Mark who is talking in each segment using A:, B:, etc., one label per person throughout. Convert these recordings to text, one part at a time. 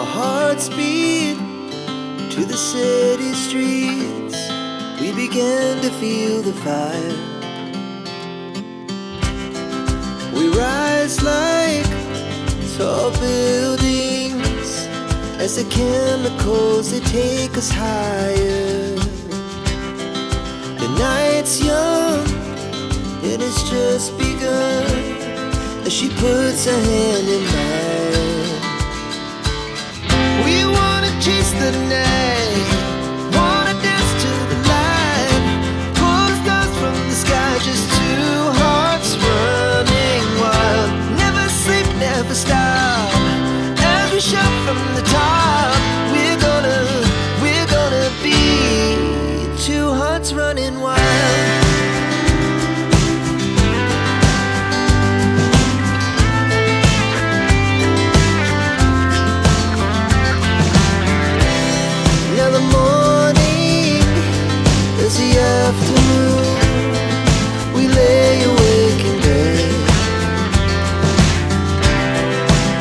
A: Our hearts beat to the city streets. We began to feel the fire. We rise like tall buildings as the chemicals, they take us higher. The night's young, it has just begun as she puts her hand in mine. We wanna chase the night, wanna dance to the light, pull the stars from the sky, just two hearts running wild. Never sleep, never stop, as we shout from the top. We're gonna be two hearts running wild. Afternoon, we lay awake in bed.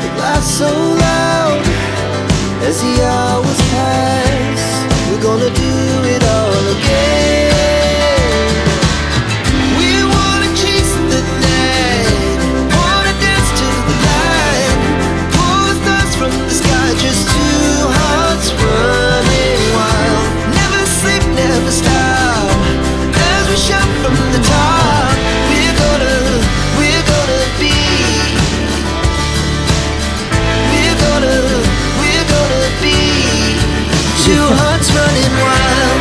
A: The laughs so loud as the hours pass. We're gonna do it all again. We wanna chase the night, wanna dance to the light, pull the stars from the sky, just two hearts running wild. Never sleep, never stop, shout from the top. We're gonna be. We're gonna be two hearts running wild.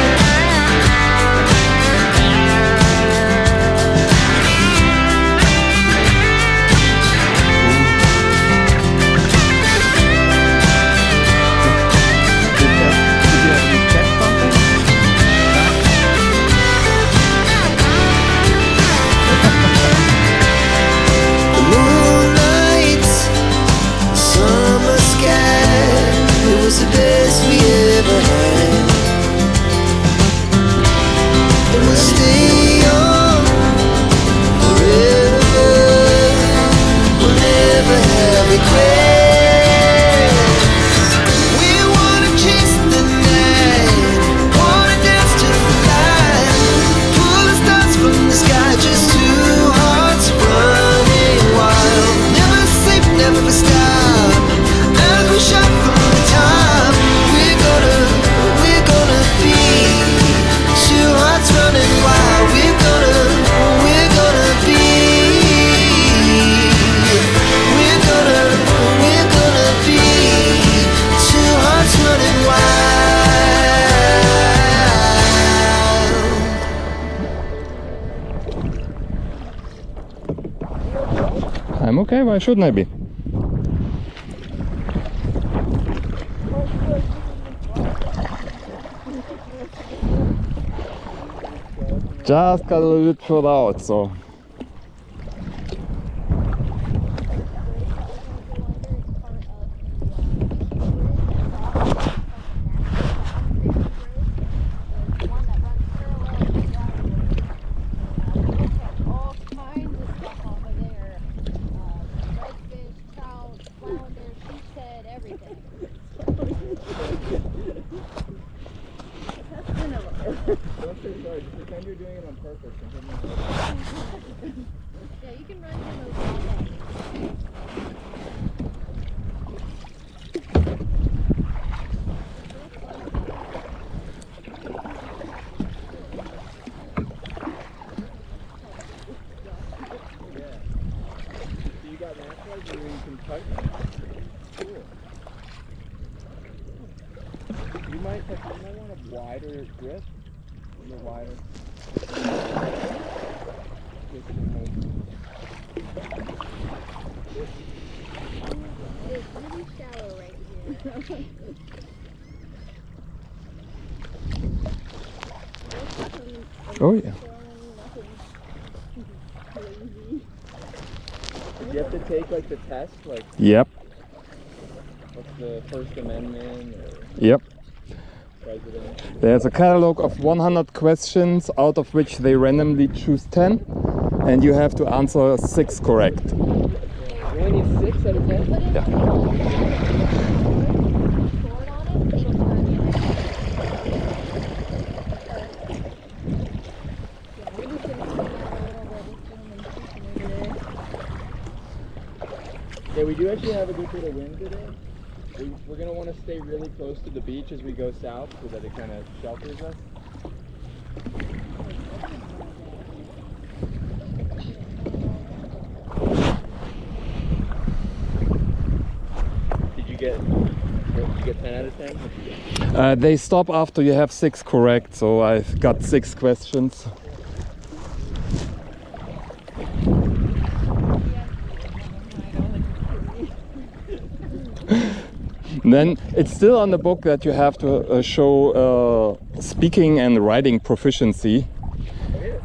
A: The best we ever had, and we'll stay on forever. We'll never have regrets. We wanna chase the night, wanna dance to the light, pull the stars from the sky, just two hearts running wild. Never sleep, never stop, as we shout from the top. We're gonna be two hearts running wild. We're gonna be. We're gonna be two hearts running wild.
B: I'm okay, why shouldn't I be? Just got a little bit further out, so.
C: Pretend you're doing it on purpose.
D: Yeah, you can run your moves all day.
C: So you got naturalized where you can cut? Cool. You might want a wider grip. A little wider.
D: It's really shallow right here.
B: Oh yeah.
C: You have to take like the test, like
B: Yep.
C: what's the First Amendment or
B: Yep.
C: president?
B: There's a catalog of 100 questions, out of which they randomly choose 10, and you have to answer 6 correct.
C: You only need 6 out of 10?
B: Yeah.
C: actually have a good bit of wind today. We're going to want to stay really close to the beach as we go south so that it kind of shelters us. Did you get 10 out of 10? What'd you get?
B: They stop after you have 6 correct, so I've got 6 questions. Then it's still on the book that you have to show speaking and writing proficiency.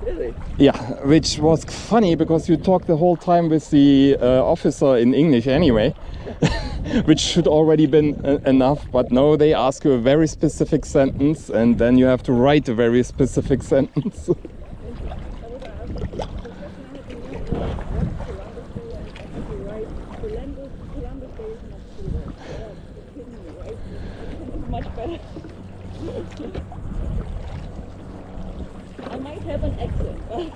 C: Really?
B: Yeah, which was funny because you talked the whole time with the officer in English anyway, which should already been enough. But no, they ask you a very specific sentence, and then you have to write a very specific sentence.
E: I might have an accent.
C: I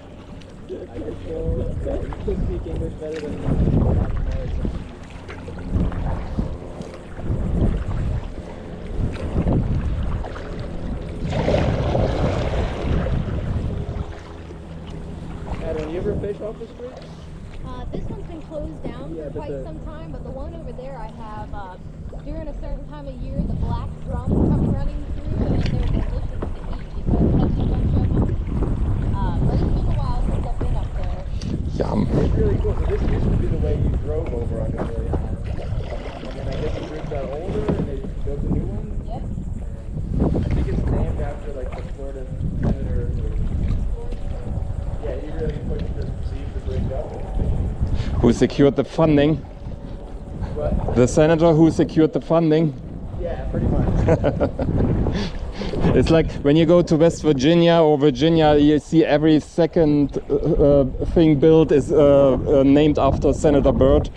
C: can still speak English better than Madeline, you ever fish off the street?
D: This one's been closed down
C: Yeah,
D: for
C: but
D: quite some time, but the one over there I have, during a certain time of year, the black drums come running through and they're delicious to eat. You can catch a bunch of them. But it's been a while since I've been up there.
B: Yum.
C: It's really cool. So this used to be the way you drove over on Amelia Island. And then I guess the group got older and they built a new one.
D: Yep.
C: I think it's named after like the Florida senator who, yeah, he really pushed the bridge up.
B: Who secured the funding?
C: What?
B: The senator who secured the funding.
C: Yeah, pretty much.
B: It's like when you go to West Virginia or Virginia, you see every second thing built is named after Senator Byrd.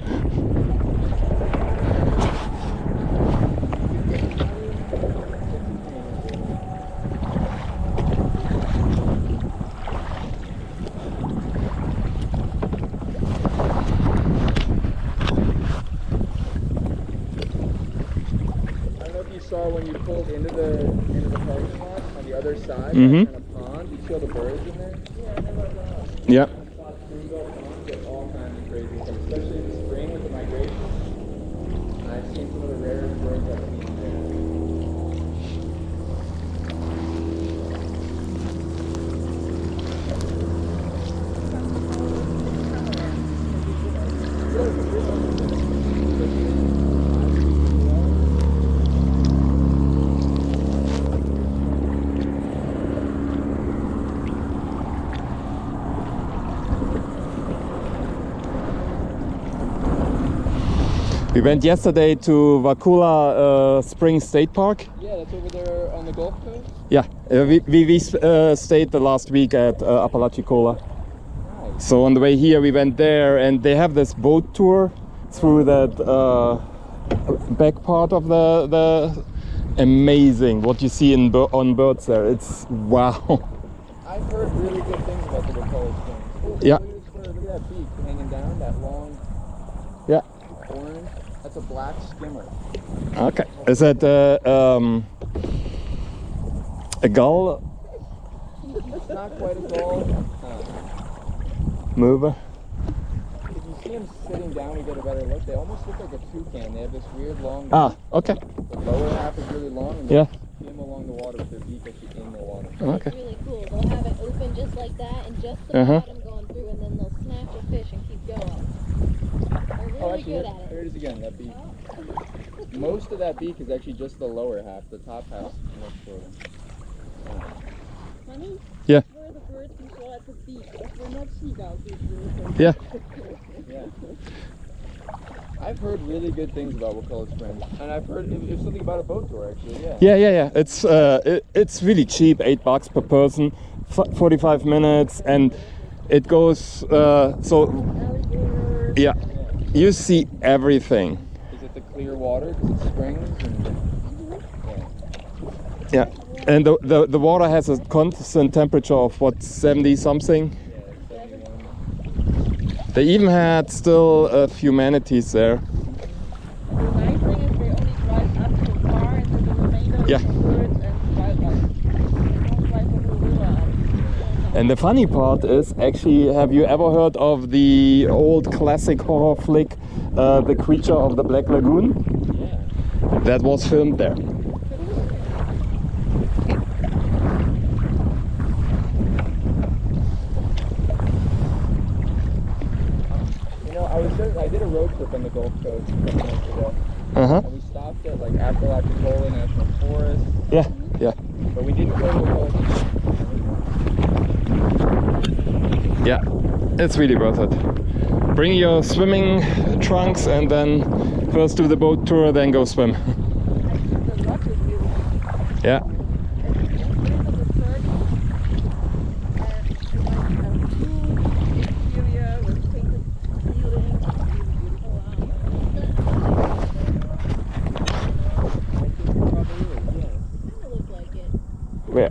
C: When you pulled into the parking lot on the other side,
B: Mhm.
C: that kind of pond, you see all the birds in there?
B: Yeah.
C: Spoonbill ponds get all kinds of crazy stuff, especially in the spring with the migration. I've seen some of the rarest birds I've seen there.
B: We went yesterday to Wakula Spring State Park.
C: Yeah, that's over there on the Gulf Coast.
B: Yeah, we stayed the last week at Apalachicola.
C: Nice.
B: So on the way here we went there, and they have this boat tour through that back part of the amazing what you see on birds there. It's wow.
C: I've heard really good things about the Wakula Springs.
B: Yeah.
C: Look at that beak hanging down, that long
B: Yeah.
C: orange. That's a black skimmer.
B: Okay. Is that a gull
C: It's not quite a gull.
B: mover?
C: If you see them sitting down, you get a better look. They almost look like a toucan. They have this weird long
B: Ah,
C: beak.
B: okay.
C: The lower half is really long, and
B: Yeah.
C: they swim along the water with their beak actually in the water.
B: Okay.
D: It's really cool. They'll have it open just like that and just the
B: Uh-huh.
D: bottom going through, and then they'll snatch a fish and keep going. They're really
C: Oh, actually,
D: good
C: here,
D: at
C: here
D: it.
C: it is again, that beak. Most of that beak is actually just the lower half. The top half is much shorter.
E: Honey?
B: Yeah.
E: Where the birds we saw at the beach. They're not seagulls usually.
B: Yeah.
C: Yeah. I've heard really good things about Wakula Springs, and I've heard it's something about a boat tour actually. Yeah.
B: Yeah. It's really cheap, $8 per person, 45 minutes, and it goes. So
E: Alligator.
B: yeah, you see everything.
C: Is it the clear water? Because it's springs and
B: Yeah, and the water has a constant temperature of what, 70 something.
C: yeah, 71.
B: They even had still a few manatees there. Yeah.
E: birds and wildlife. Don't drive over the river.
B: And the funny part is, actually, have you ever heard of the old classic horror flick, The Creature of the Black Lagoon?
C: Yeah.
B: That was filmed there.
C: You know, I did a road trip on the Gulf Coast a couple months ago.
B: Uh-huh.
C: And we stopped at like Apalachicola National Forest,
B: Yeah, yeah.
C: but we didn't go to the Gulf.
B: Yeah, it's really worth it. Bring your swimming trunks and then first do the boat tour, then go swim.
E: The rock is beautiful.
B: Yeah. Where?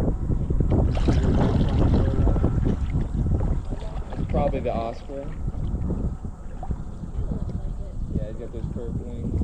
C: Probably the osprey. Yeah, he's got those curved wings.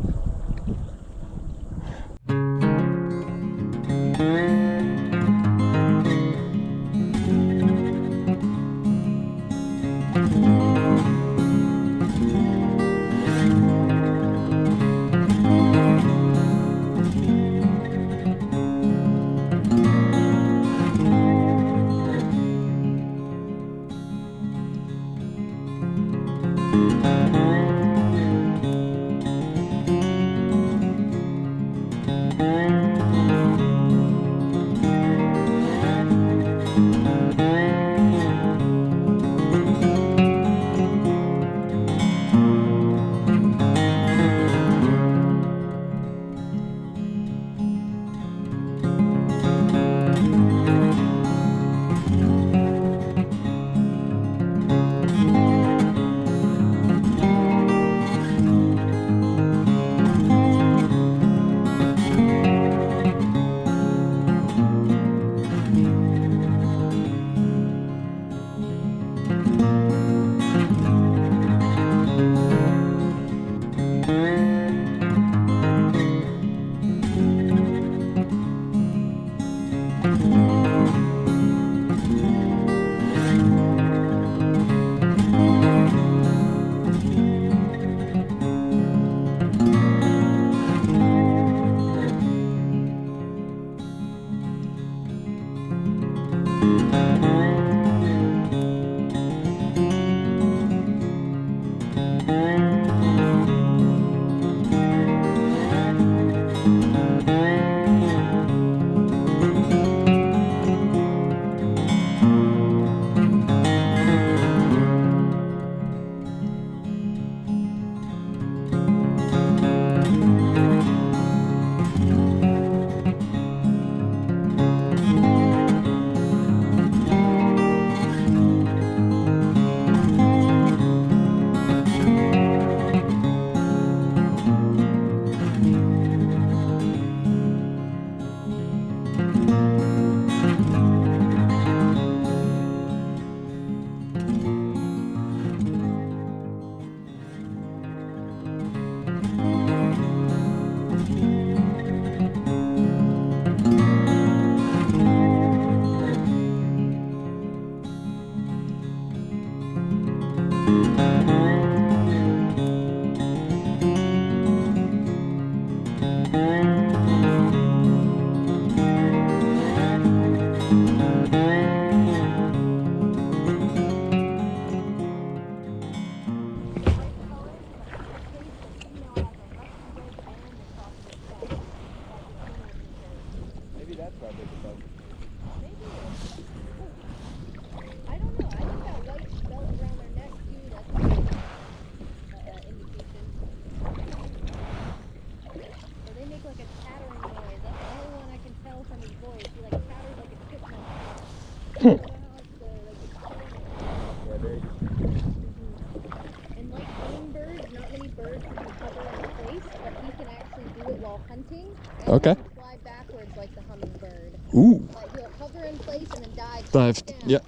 D: And like hummingbirds, not many birds can hover in place, but he can actually do it while hunting. And
B: Okay.
D: he can fly backwards like the hummingbird.
B: Ooh.
D: Like he'll hover in place and then dive.
B: Dive.
D: Down.
B: Yeah.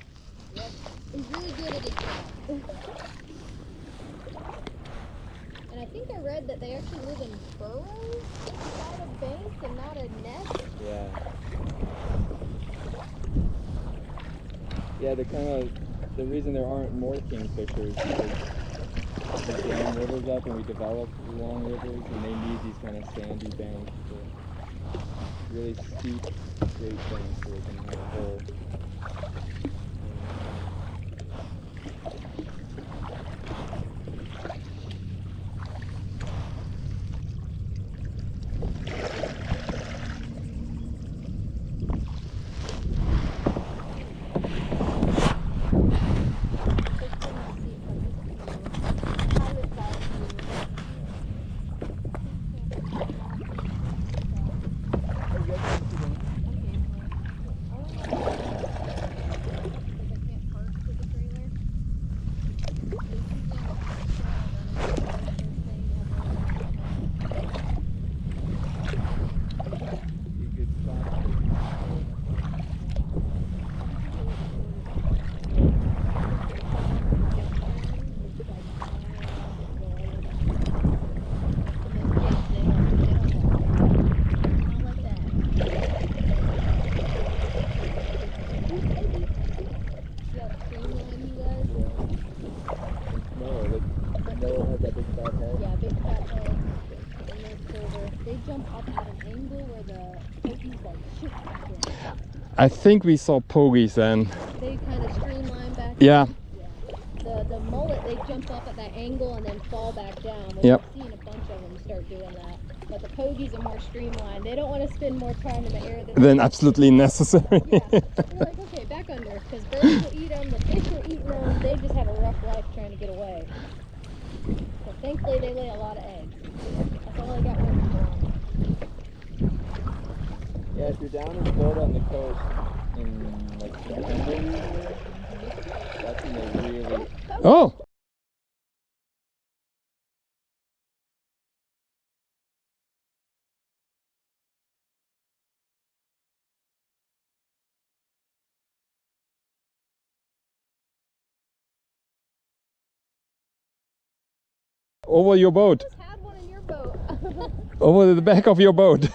D: Yep. He's really good at his job. And I think I read that they actually live in burrows inside of banks and not a nest.
C: Yeah. Yeah, the reason there aren't more kingfishers is because we dam rivers up and we develop long rivers, and they need these kind of sandy banks to really steep, straight banks so they can have a hole.
B: I think we saw pogies then.
D: They kind of streamline back.
B: Yeah.
D: The mullet, they jump up at that angle and then fall back down.
B: Yep.
D: We've seen a bunch of them start doing that. But the pogies are more streamlined. They don't want to spend more time in the air
B: than absolutely necessary.
D: Yeah. They're like, okay, back under, because birds will eat them, the fish will eat them. They just have a rough life trying to get away. But thankfully, they lay a lot of eggs. That's all I got working for them.
C: Yeah, if you're down in Florida on the coast in like September usually, that's when they really...
B: Oh! Over your boat.
D: I just had one in your boat.
B: Over the back of your boat.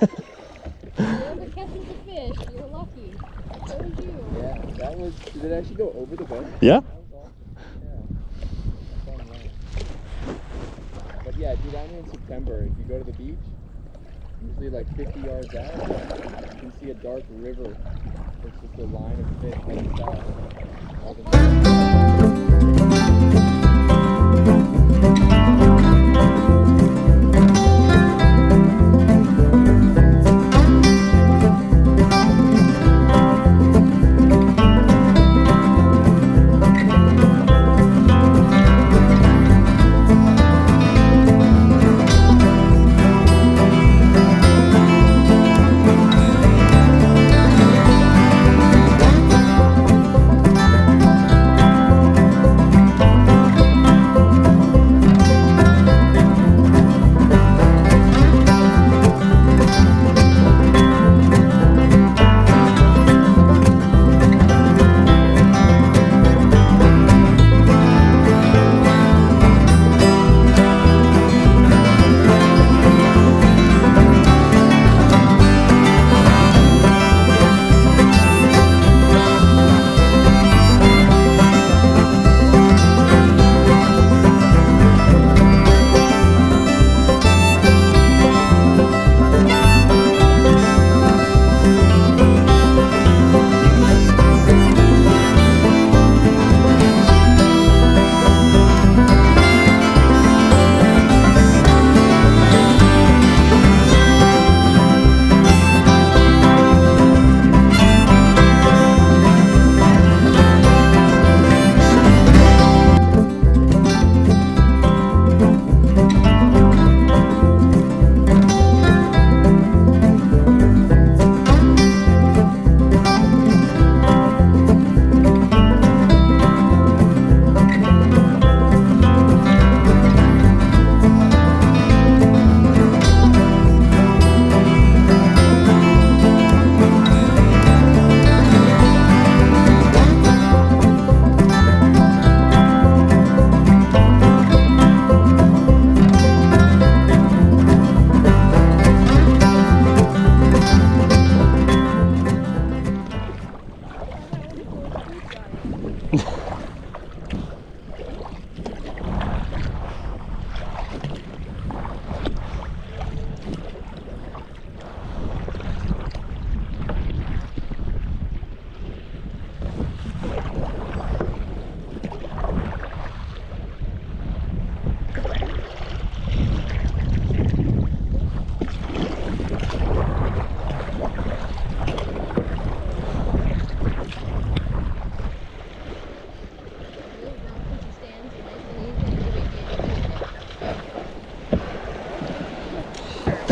D: You're ever catching the fish, you're lucky. So was you.
C: Yeah, that was... Did it actually go over the boat?
B: Yeah.
C: That was awesome. Yeah. Fun ride. But yeah, if you're down here in September, if you go to the beach, usually like 50 yards out, you can see a dark river. It's just a line of fish heading south.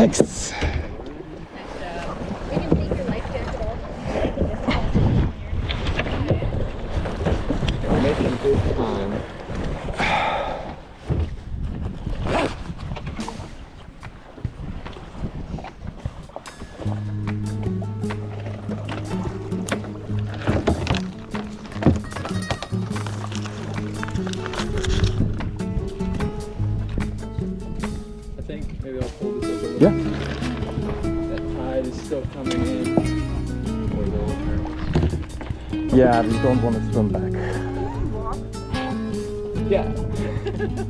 B: Thanks.
D: Nice job. We didn't take your life jacket off.
C: We're making good time. I think maybe I'll pull this up a little.
B: Yeah.
C: That tide is still coming in. Or the
B: Yeah, we don't want to swim back.
C: Yeah,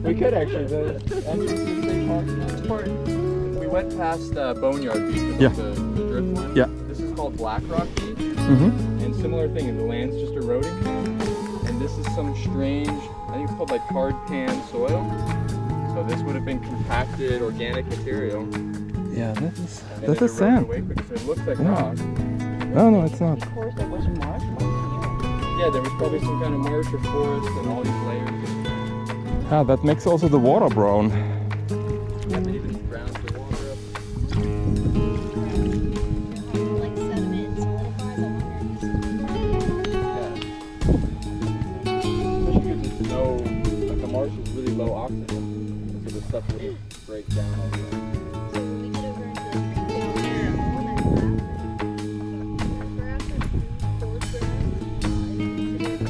C: we could actually. The entrances they talked about. We went past Boneyard Beach, which
B: Yeah.
C: is the drift one.
B: Yeah.
C: This is called Blackrock Beach,
B: Mm-hmm.
C: and similar thing, and the land's just eroding. And this is some strange, I think it's called like hard pan soil. So this would have been compacted organic material.
B: Yeah,
C: And
B: that is
C: then it eroded
B: sand.
C: away quick, so it looks like
B: Yeah.
C: rock.
B: No, it's not.
E: Of course, there was a marsh.
C: Yeah, there was probably some kind of marsh or forest and all these layers.
B: Ah, that makes also the water brown.
C: And it even browns the water up.
D: Like sediment solidifies, I wonder.
C: Yeah. Especially because there's no, like the marsh is really low oxygen, and so the stuff wouldn't break down all the way.
D: So when we get over into the creek down there, all that grass and forest grass, it's considered a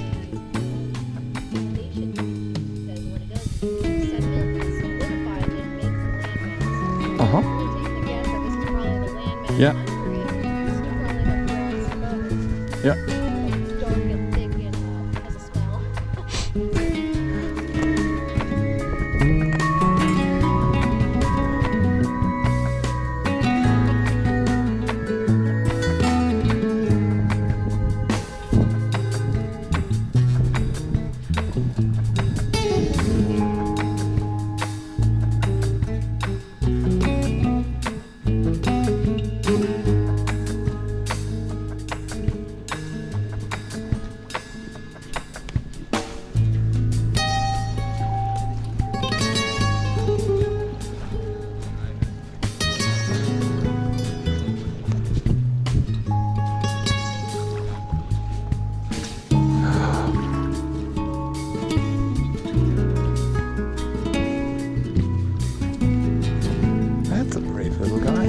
D: foundation because when it does sediment, it solidifies and makes landmass.
B: Uh-huh.
D: Really taking a guess that this is probably the landmass
B: Yeah.
D: under it. It's probably have grass above it.
B: Yeah.
D: It's dark and thick and has a smell.
B: That's a brave little guy.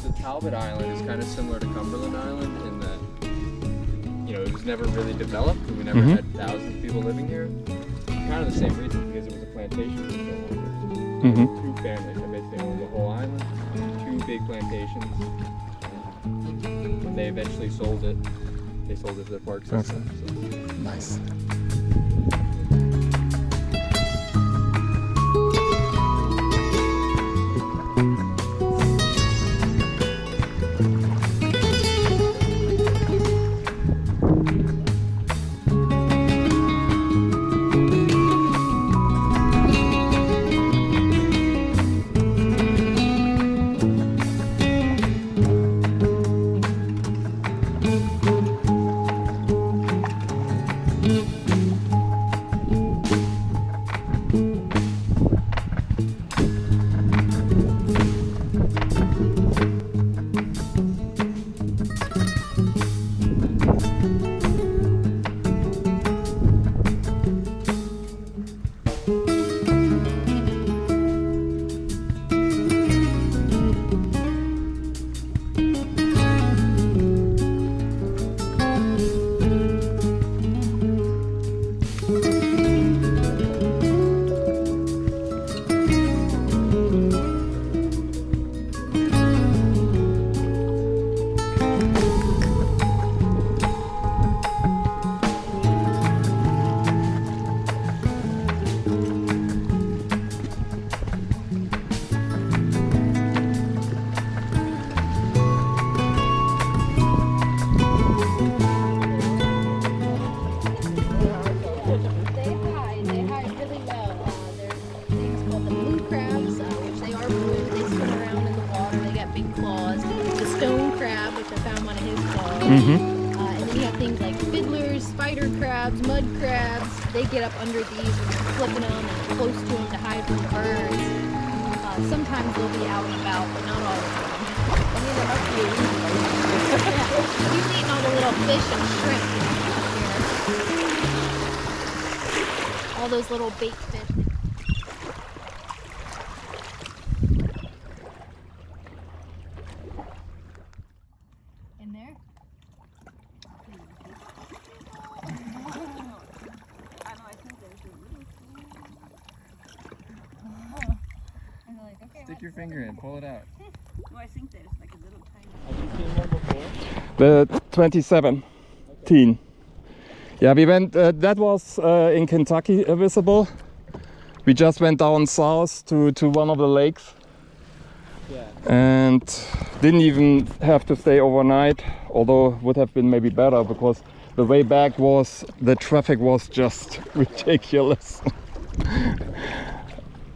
C: The Talbot Island is kind of similar to Cumberland Island in that, you know, it was never really developed, and we never
B: Mhm.
C: had thousands of people living here. Kind of the same reason, because it was a plantation for so long.
B: Mm-hmm.
C: Two families that basically owned the whole island, two big plantations. When they eventually sold it, they sold it to the park system. So.
B: Nice.
D: They hide really well. There's things called the blue crabs, which they are blue. They swim around in the water. They got big claws. The stone crab, which I found one of his claws.
B: Mm-hmm.
D: And then you have things like fiddlers, spider crabs, mud crabs. They get up under these and they're flipping them and close to them to hide from the birds. Sometimes they'll be out and about, but not all the time.
E: I mean, there must be a reason why you
D: Yeah, he's eating all the little fish and shrimp out here. All those little bait fish. In there?
E: I know, I think there's a little
D: And they're like, okay,
C: Stick your finger in, pull it out.
E: No, I think there's like a little tiny.
C: Have you seen one before?
B: The 2017. Yeah, we went, that was in Kentucky visible. We just went down south to one of the lakes
C: Yeah.
B: and didn't even have to stay overnight, although would have been maybe better because the way back the traffic was just ridiculous.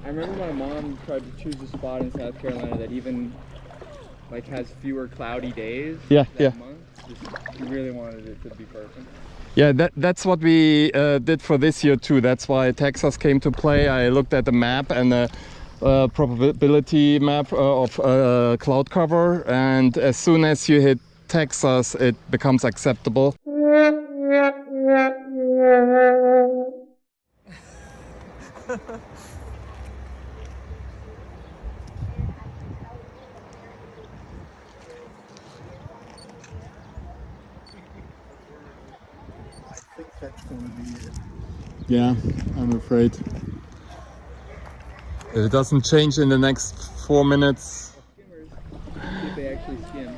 C: I remember my mom tried to choose a spot in South Carolina that even like has fewer cloudy days.
B: Yeah,
C: that
B: yeah.
C: month. She really wanted it to be perfect.
B: Yeah, that's what we did for this year too. That's why Texas came to play. I looked at the map and the probability map of cloud cover, and as soon as you hit Texas, it becomes acceptable.
C: I think that's going to be it.
B: Yeah, I'm afraid. If it doesn't change in the next 4 minutes.
C: Skimmers. See if they actually skim.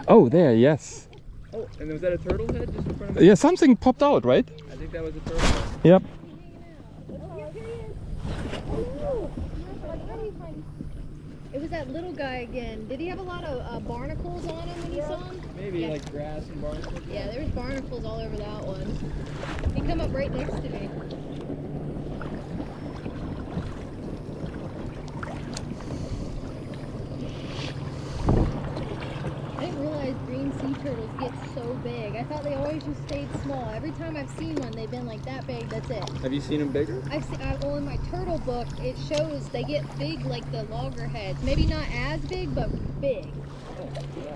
B: Oh, there, yes.
C: Oh, and was that a turtle head just in front of me?
B: Yeah, something popped out, right?
C: I think that was a turtle head.
B: Yep.
D: It was that little guy again. Did he have a lot of barnacles on him when you saw him?
C: Maybe
D: Yeah.
C: like grass and barnacles.
D: Yeah, there was barnacles all over that one. He come up right next to me. I didn't realize green sea turtles get so big. I thought they always just stayed small. Every time I've seen one, they've been like that big. That's it.
C: Have you seen them bigger?
D: I've seen, well, in my turtle book, it shows they get big like the loggerheads. Maybe not as big, but big.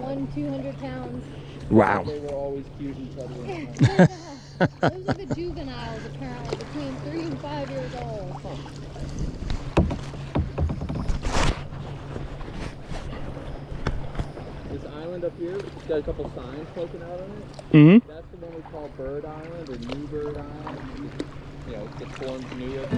D: 100-200 pounds.
B: Wow.
C: They were always cute and cuddly.
D: Yeah. Those are the juveniles, apparently, between 3 and 5 years old.
C: This island up here, it's got a couple signs poking out on it.
B: Mm-hmm.
C: That's the one we call Bird Island or New Bird Island. You know, it formed New York.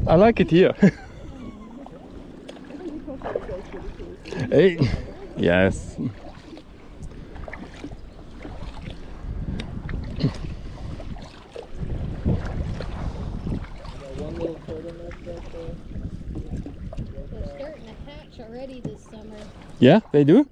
B: I like it here. Hey, yes. Yeah, they do?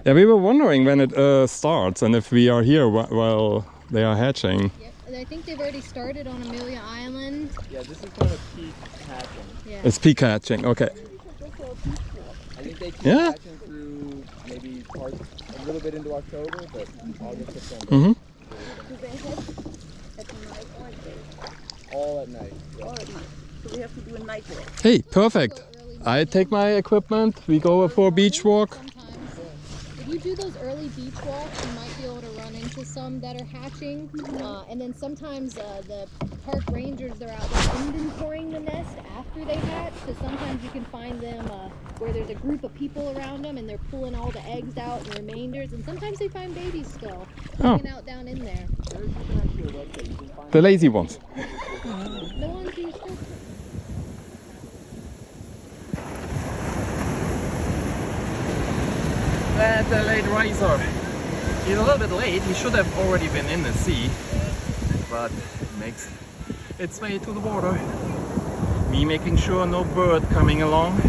B: Yeah, we were wondering when it starts and if we are here while they are hatching.
D: Yep, and I think they've already started on Amelia Island.
C: Yeah, this is kind of peak hatching.
D: Yeah.
B: It's peak hatching, okay.
C: I think they keep
B: Yeah.
C: hatching through maybe parts a little bit into October, but August, September.
B: Mm-hmm.
E: Do they hatch at night or at day?
C: All at night. Yeah.
E: All at night. So we have to do a night walk.
B: Hey, perfect. I take my equipment, we go for a beach walk.
D: Sometimes. If you do those early beach walks, you might be able to run into some that are hatching. And then sometimes the park rangers, they're out there inventorying the nest after they hatch. So sometimes you can find them where there's a group of people around them and they're pulling all the eggs out and remainders. And sometimes they find babies still hanging out down in there.
C: There's even actually a website you can find.
B: The lazy ones.
D: The ones you still
B: That's a late riser. He's a little bit late. He should have already been in the sea, but it makes its way to the water. Me making sure no bird coming along.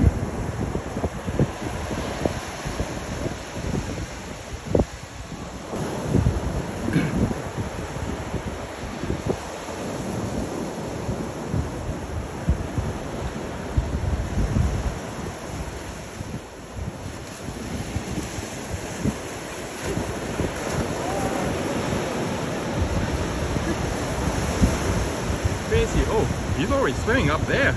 B: Crazy. Oh, he's already swimming up there.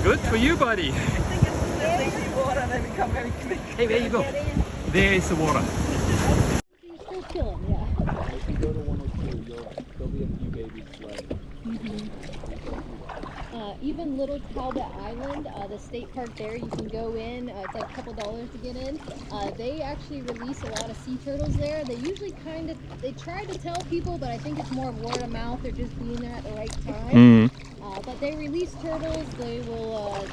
B: Good for you, buddy.
E: I think it's the lazy water and they become very quick.
B: Hey, there you go. There is the water.
D: You're still chilling, yeah.
C: If you go to one or two, there'll be a few babies left.
D: Even little Talbot Island, the state park there, you can go in. It's like a couple dollars to get in. They actually release a lot of sea turtles there. They usually they try to tell people, but I think it's more word of mouth or just being there at the right time. But they release turtles. They will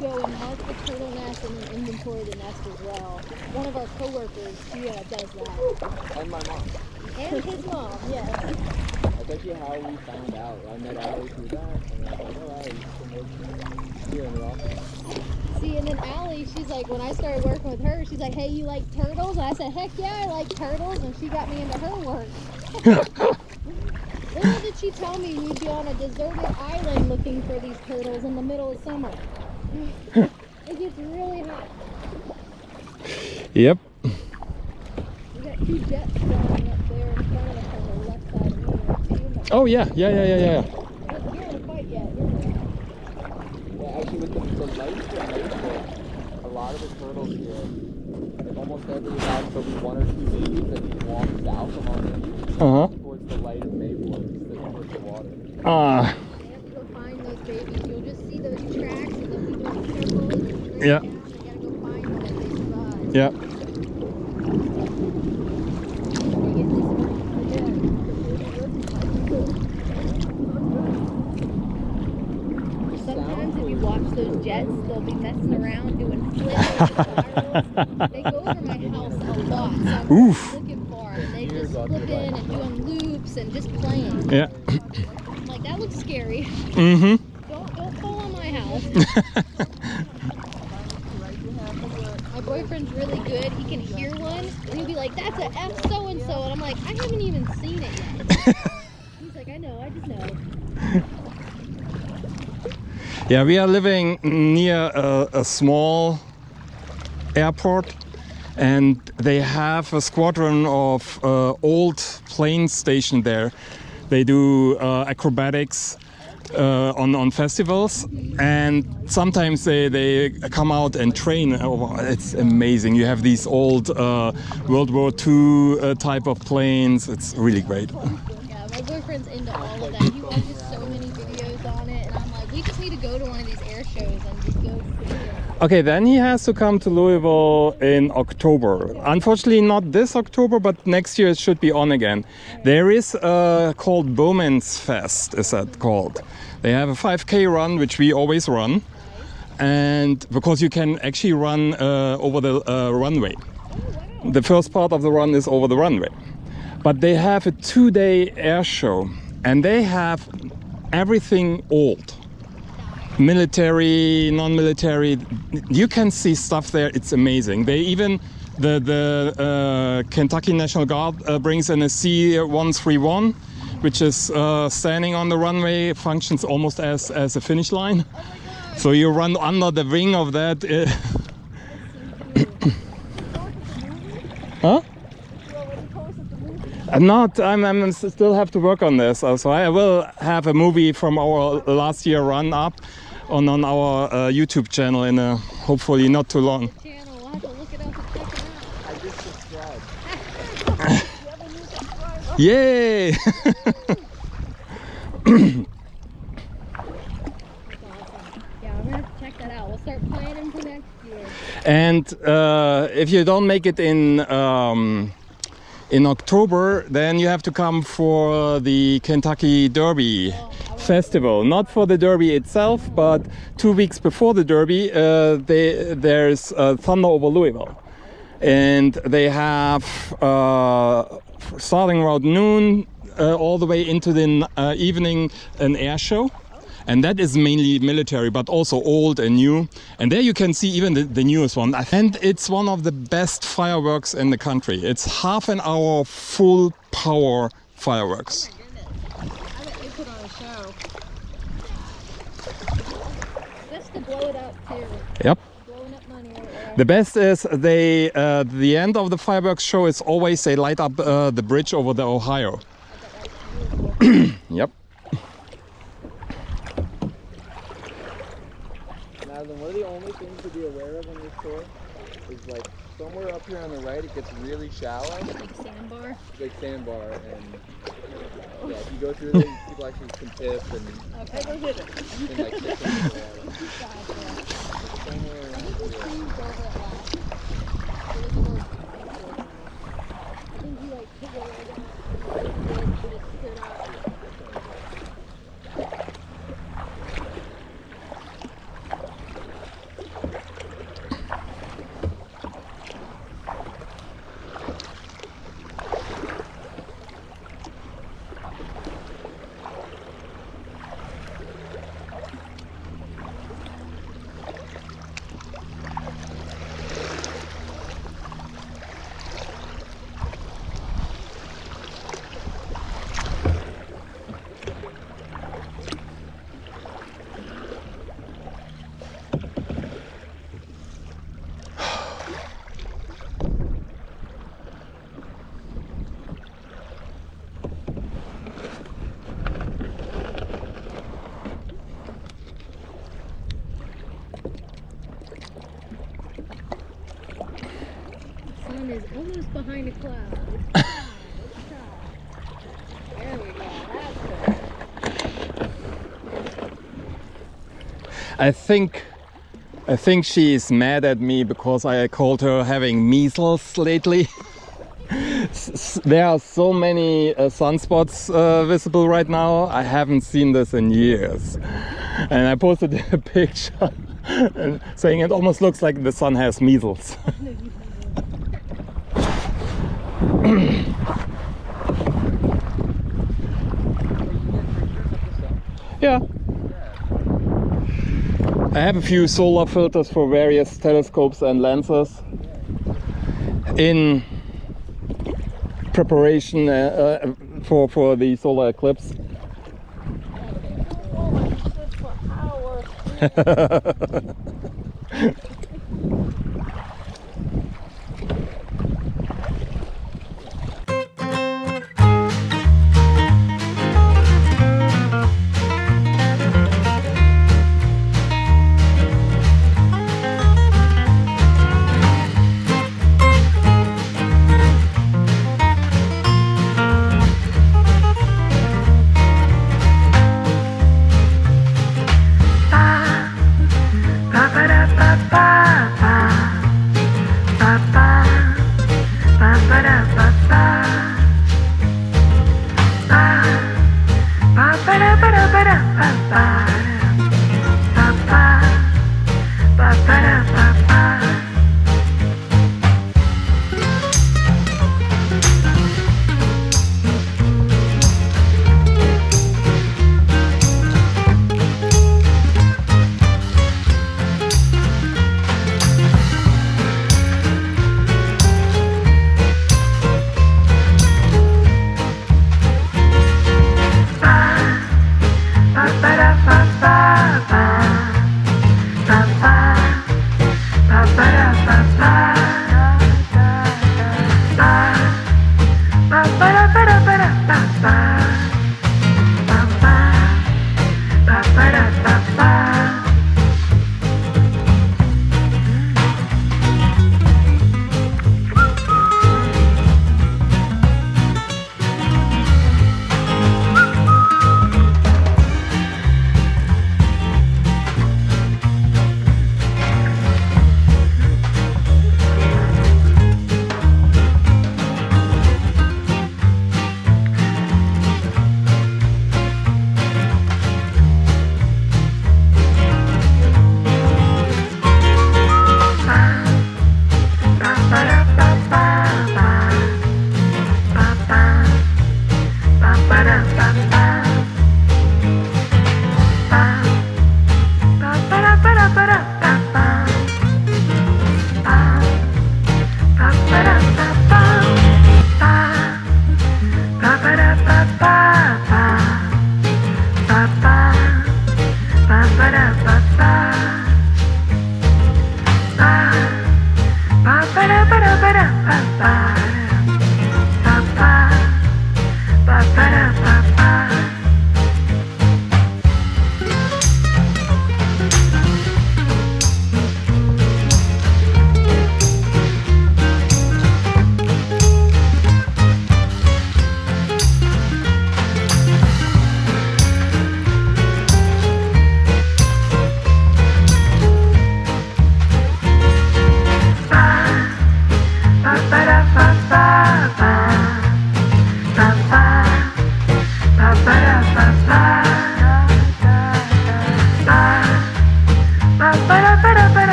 D: go and mark the turtle nest and then inventory the nest as well. One of our coworkers, she does that.
C: And my mom.
D: And his mom, yes.
C: I'll bet you how we found out. I met Allie through that, and I was like, oh, Allie, you can here in the office.
D: See, and then Allie, she's like, when I started working with her, she's like, hey, you like turtles? And I said, heck yeah, I like turtles. And she got me into her work. Little did she tell me we'd be on a deserted island looking for these turtles in the middle of summer. It gets really hot.
B: Yep.
D: We got two jets flying up there in front of us on the left side of me.
B: Oh yeah.
D: You're in a fight yet.
C: Yeah, actually, with the lights that made it, a lot of the turtles here, like almost every house, there'll be one or two babies that just walk south along the beach towards the light of Maywood, towards the water.
D: You have to go find those babies. You'll just see those tracks and they'll be doing circles and straight
B: Yeah.
D: down. You gotta go find them if they survive.
B: Yeah.
D: Sometimes if you watch those jets, they'll be messing around doing flips and spirals. They go over my house a lot, so I'm
B: Oof.
D: looking for them. They just flip in and doing loops and just playing.
B: Yeah.
D: I'm like, that looks scary.
B: Mm-hmm.
D: Don't fall on my house. My boyfriend's really good. He can hear one, and he'll be like, that's a F so-and-so. And I'm like, I haven't even seen it yet. He's like, I know, I just know.
B: Yeah, we are living near a small airport, and they have a squadron of old planes stationed there. They do acrobatics on festivals, and sometimes they come out and train. Oh, it's amazing. You have these old World War II type of planes. It's really great.
D: Yeah, my boyfriend's into all of that. He watches so many videos on it, and I'm like, we just need to go to one of these air shows and just go see it.
B: Okay, then he has to come to Louisville in October. Unfortunately, not this October, but next year it should be on again. There is called Bowman's Fest, is that called? They have a 5K run, which we always run, and because you can actually run over the runway. The first part of the run is over the runway. But they have a 2-day air show, and they have everything old. military, non-military. You can see stuff there. It's amazing. They even the Kentucky National Guard brings in a C-131, which is standing on the runway. It functions almost as a finish line. So you run under the wing of that. Huh? I'm not. I'm still have to work on this. So I will have a movie from our last year run up on our YouTube channel in a hopefully not too long.
D: Channel, we'll have to look it up and check it out.
C: I just subscribed.
B: Yay!
D: That's awesome. Yeah, I'm gonna have to check that out. We'll start planning for next year.
B: And if you don't make it in October, then you have to come for the Kentucky Derby Festival. Not for the Derby itself, but 2 weeks before the Derby, there's Thunder over Louisville. And they have starting around noon all the way into the evening an air show. And that is mainly military, but also old and new. And there you can see even the newest one. And it's one of the best fireworks in the country. It's half an hour full power fireworks.
D: Oh my goodness. I bet they put on a show. Just to blow it up too.
B: Yep.
D: Blowing up money right there.
B: The best is they, the end of the fireworks show is always they light up the bridge over the Ohio. Yep.
C: Madeline, one of the only things to be aware of on this tour is like somewhere up here on the right it gets really shallow.
D: Like sandbar.
C: It's like sandbar, and yeah, if you go through there, people actually can tip and
D: Okay.
C: like dip into the water. Somewhere around here.
D: I think he like took it right out. He just stood up. Sun is almost behind a cloud. It's time. There we go. That's good.
B: I think she is mad at me because I called her having measles lately. There are so many sunspots visible right now. I haven't seen this in years. And I posted a picture saying it almost looks like the sun has measles. Yeah. I have a few solar filters for various telescopes and lenses in preparation for the solar eclipse.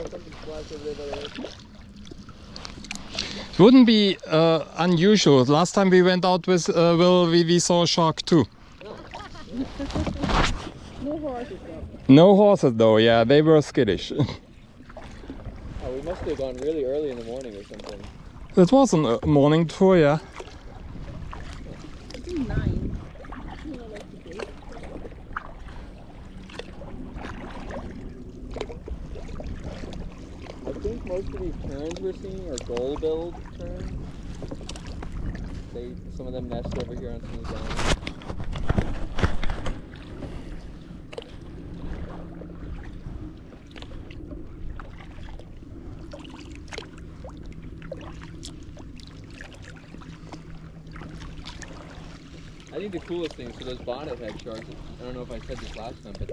C: saw something splash over there by the lake.
B: It wouldn't be unusual. Last time we went out with Will, we saw a shark too.
E: No horses though.
B: No horses though, yeah, they were skittish.
C: Oh, we must have gone really early in the morning or something.
B: That was a morning tour, yeah.
E: I think 9.
C: I think most of these terns we're seeing are gold-billed terns. Some of them nest over here on some of the ground. I think the coolest thing, so those bonnethead sharks, I don't know if I said this last time, but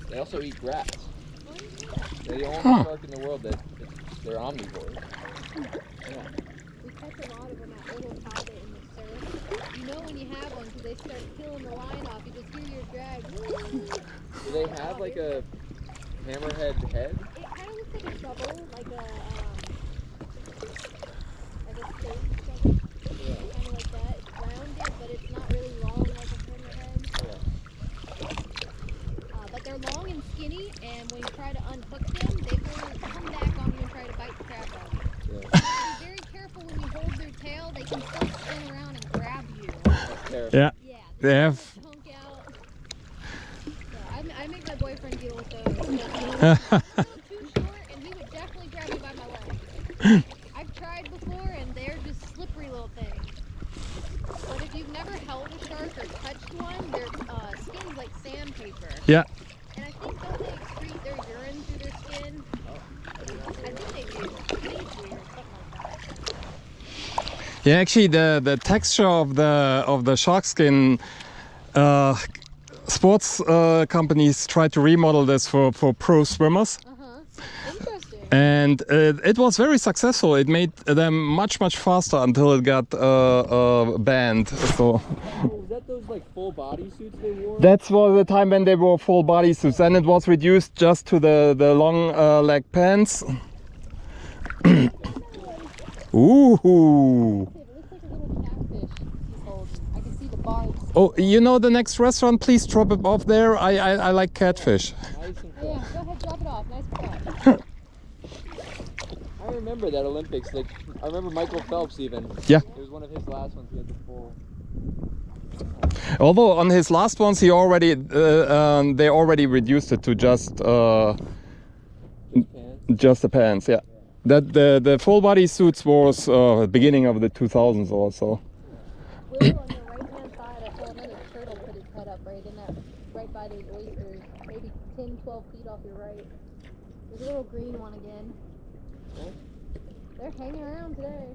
C: they also eat grass. They're the only shark in the world they're omnivores. Yeah.
D: We catch a lot of them at Little Talbot in the surf. You know when you have one because they start peeling the line off. You just hear your drag.
C: Do they have like a hammerhead head?
D: It kind of looks like a shovel, like a spade shovel.
C: Yeah.
D: Kind of like that. It's rounded, but it's not really long like a hammerhead. But they're long and skinny, and when you try to unhook them, they will come back on you and try to bite the crap out of you.
C: Yeah.
D: Be very careful when you hold their tail. They can still spin around and grab you.
C: Terrifying.
B: Yeah,
D: Yeah.
B: they have.
D: Chunk out. Yeah, I make my boyfriend deal with those. He's a little too short, and he would definitely grab me by my leg. I've tried before, and they're just slippery little things. But if you've never held a shark or touched one, their skin's like sandpaper.
B: Yeah.
D: And I think don't they excrete their urine through their skin? I think they do. I think it's weird, something like that.
B: Yeah, actually, the texture of the shark skin, sports companies try to remodel this for pro swimmers,
D: Interesting.
B: and it was very successful. It made them much faster until it got banned. So
C: Oh, was that those like full body suits they wore?
B: that was the time when they wore full bodysuits. Then it was reduced just to the long leg pants. Ooh.
D: It looks like a little catfish he's holding. I can see the barbs.
B: Oh, you know the next restaurant? Please drop it off there. I like catfish.
C: Nice and
D: Oh,
C: cool.
D: yeah, go ahead, drop it off. Nice catch.
C: I remember that Olympics. Like I remember Michael Phelps even.
B: Yeah.
C: It was one of his last ones. He had the full.
B: Although on his last ones, they already reduced it to just
C: Pants.
B: the pants. Yeah, that the full body suits was beginning of the 2000s or so.
D: Will, on your right-hand side, I saw another turtle put his head up right by those oysters. Maybe 10, 12 feet off your right. There's a little green one again. They're hanging around today.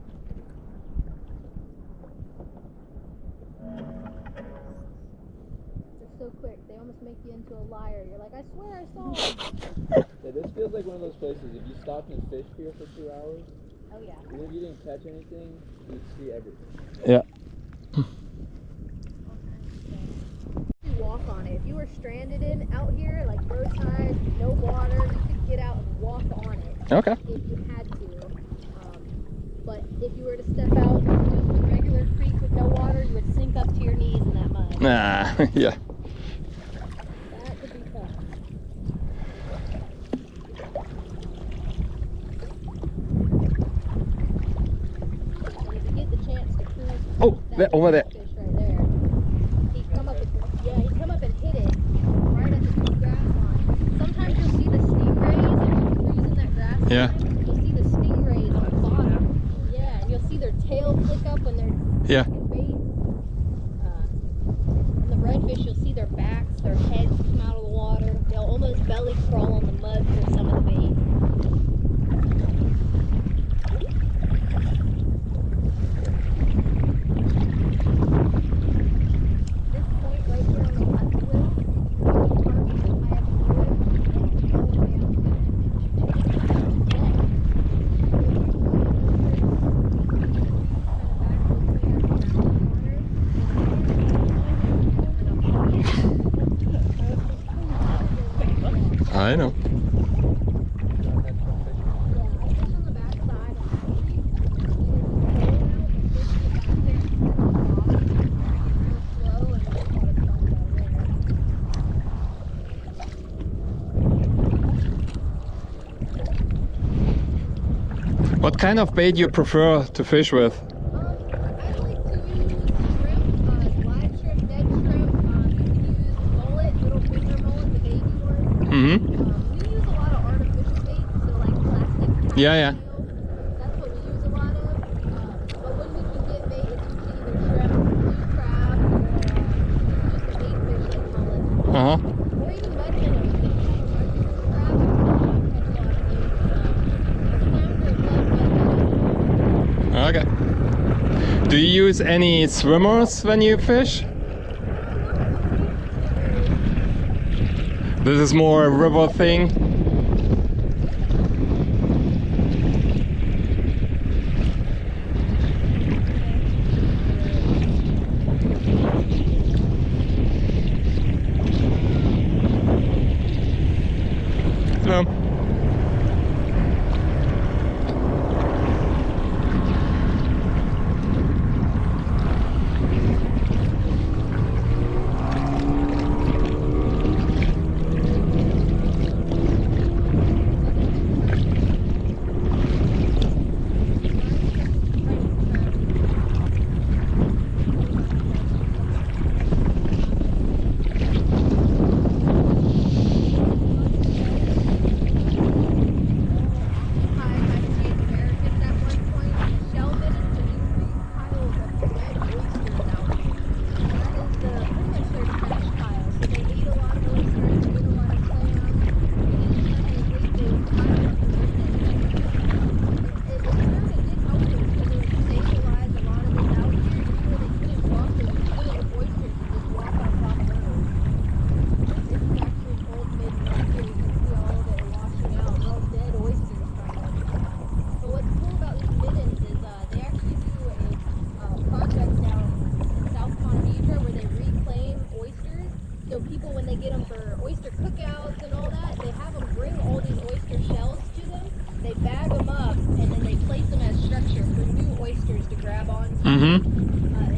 D: They're so quick. They almost make you into a liar. You're like, I swear I saw him.
C: Yeah, this feels like one of those places. If you stopped and fished here for 2 hours,
D: Oh yeah.
C: even if you didn't catch anything, you'd see everything.
B: Yeah.
D: You walk on it. If you were stranded out here, like roadside, no water, you could get out and walk on it.
B: Okay.
D: If you had to. But if you were to step out into just a regular creek with no water, you would sink up to your knees in that mud.
B: Nah. Yeah.
D: That could be tough. And if you get the chance to cruise,
B: Oh,
D: that
B: over there.
D: fish right there. He'd come up and hit it right at the grass line. Sometimes you'll see the stingrays if you're cruising that grass line.
B: Yeah.
D: You'll see the stingrays on the bottom. Yeah, and you'll see their tail flick up when they're
B: Yeah.
D: taking bait. And the redfish, you'll see their backs, their heads come out of the water. They'll almost belly crawl on the mud for some of the bait. This point right here on the left, Will, I have to do
B: I know. What kind of bait you prefer to fish with?
D: I like to use shrimp, live shrimp, dead shrimp. You can use mullet, little finger mullet, the baby one.
B: Mm-hmm.
D: We use a lot of artificial baits, so like plastic.
B: Yeah, yeah.
D: That's what we use a lot of. But when we can get bait, it's usually either shrimp, blue crab, or just a bait fish like mullet.
B: Uh-huh.
D: Or even mud minnows. They can have a mud minnow crab. Catch a lot of those.
B: Okay. Do you use any swimmers when you fish? This is more a river thing. So.
D: They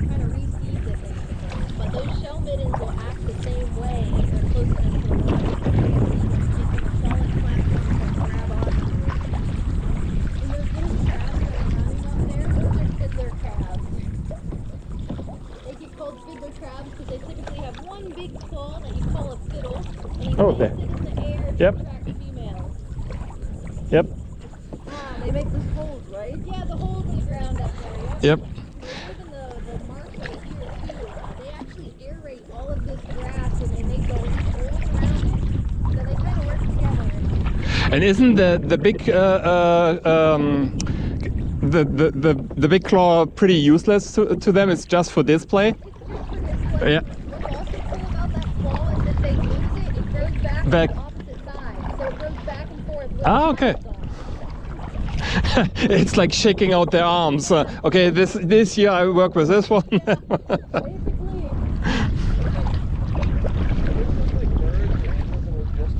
D: kind of reseed it basically. But those shell middens will act the same way if they're close enough to the water. It's a solid platform to grab onto. And those little crabs that are running up there, those are fiddler crabs. They get called fiddler crabs because they typically have one big claw that you call a fiddle, and you place it in the air to attract females.
B: Yep.
D: They make those holes, right? Yeah, the holes in the ground up there.
B: Yep.
D: The marsh right here too. They actually aerate all of this grass and they make those holes around it, so they kind of work together.
B: And isn't the big the big claw pretty useless to them? It's just for display.
D: It's just for display.
B: Yeah.
D: What's also cool about that claw is if they lose it, it grows back on the opposite side, so it goes back and forth.
B: Ah, okay. It's like shaking out their arms. Okay, this year I work with this one.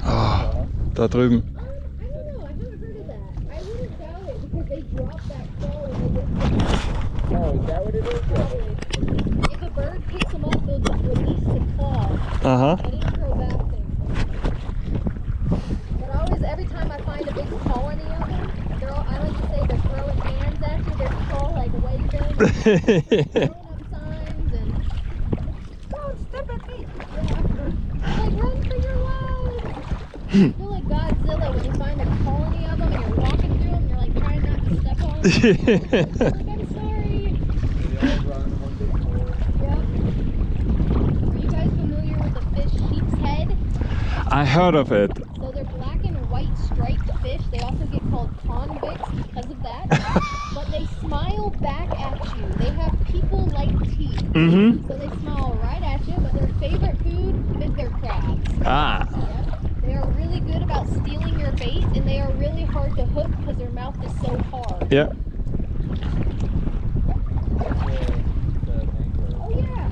B: Oh, da drüben.
D: I don't know, I haven't heard of that. I wouldn't doubt it because they drop that claw when they get
C: Oh, is that what it is?
D: if a bird picks them up, they'll just release the claw.
B: Uh-huh.
D: An acrobat thing. But always, every time I find a big colony of them, I like to say they're throwing hands at you. They're all like waving, throwing up signs, and don't step at me. Yeah. Like run for your lives. I feel like Godzilla when you find a colony of them and you're walking through them. You're like trying not to step on them. Like, I'm sorry. Yeah. Are you guys familiar with the fish sheep's head?
B: I heard of it.
D: So they're black and white striped fish. They also get called convicts because of that. But they smile back at you. They have people-like teeth.
B: Mm-hmm.
D: So they smile right at you, but their favorite food, fiddler crabs.
B: Ah.
D: Yep. They are really good about stealing your bait, and they are really hard to hook because their mouth is so hard.
B: Yeah.
D: Oh yeah,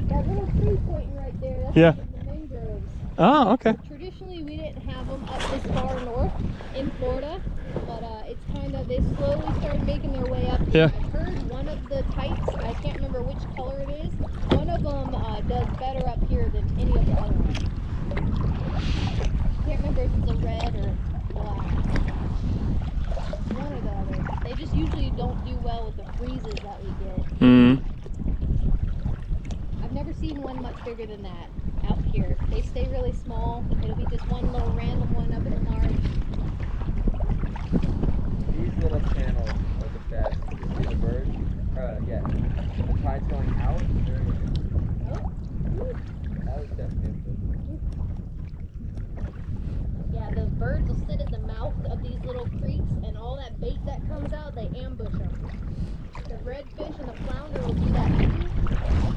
D: that little tree pointing right there. That's
B: Yeah.
D: the mangroves.
B: Ah, okay.
D: Traditionally, we didn't have them up this far north in Florida, but it's kind of, they slowly started making their way up here.
B: Yeah.
D: I've heard one of the types, I can't remember which color it is, one of them does better up here than any of the other ones. I can't remember if it's a red or black. One or the other. They
B: Mm.
D: I've never seen one much bigger than that out here. They stay really small. It'll be just one little random one up in the marsh.
C: These little channels are the best. You see the birds? Yeah. The tide's going out. There you go.
D: Oh.
C: That was definitely good.
D: Yeah, the birds will sit at the mouth of these little creeks, and all that bait that comes out, they ambush them. The redfish and the flounder will do that too.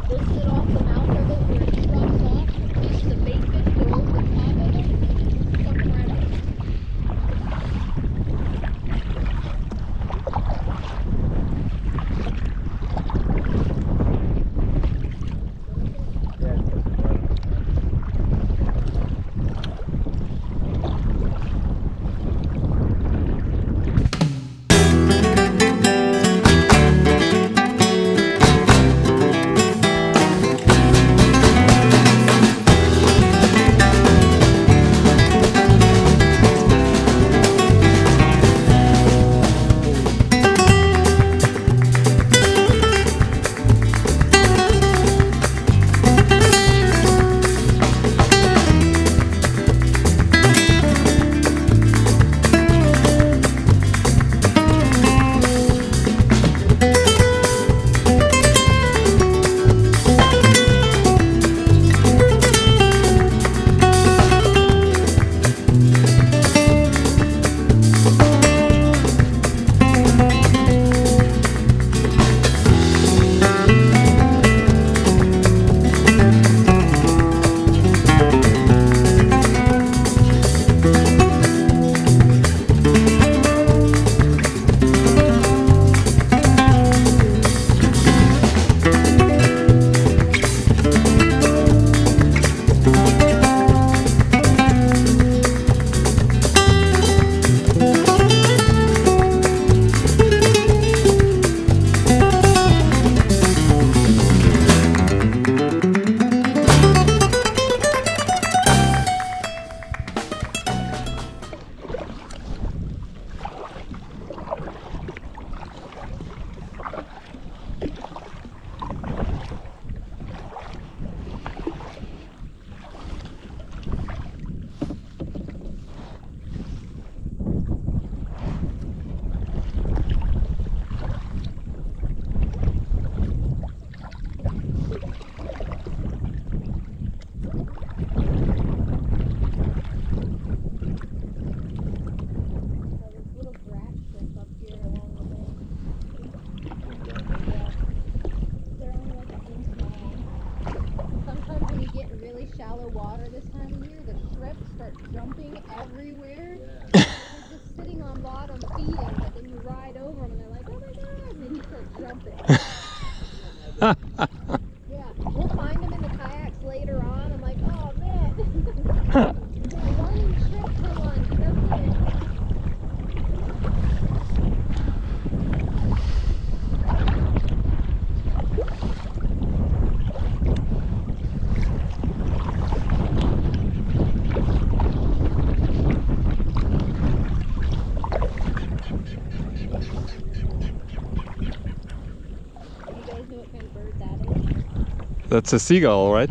D: They'll sit off the mouth of it where it drops off. The bait fish go over the top of it and suck them right up.
C: Yeah, it's just right.
D: everywhere. They're just sitting on bottom feeding, but then you ride over them and they're like, oh my god, and then you start jumping. Yeah, we'll find them in the kayaks later on. I'm like, oh man. One shrimp for lunch, that's it.
B: That's a seagull, right?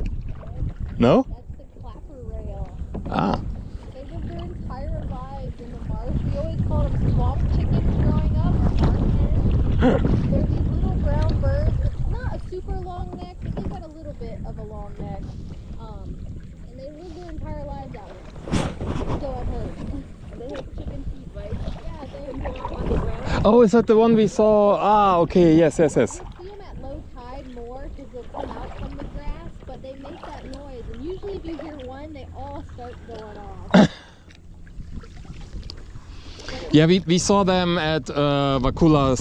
B: No?
D: That's the clapper rail.
B: Ah.
D: They live their entire lives in the marsh. We always called them swamp chickens growing up, or marsh hens. They're these little brown birds. It's not a super long neck, but they've got a little bit of a long neck. And they live their entire lives out there. So I've heard. They have chicken feet, right? Yeah, they have on the ground.
B: Oh, is that the one we saw? Ah, okay, yes.
D: You see them at low tide more because they'll come out from the grass, but they make that noise. And usually if you hear one, they all start going off.
B: Yeah, we saw them at Wakula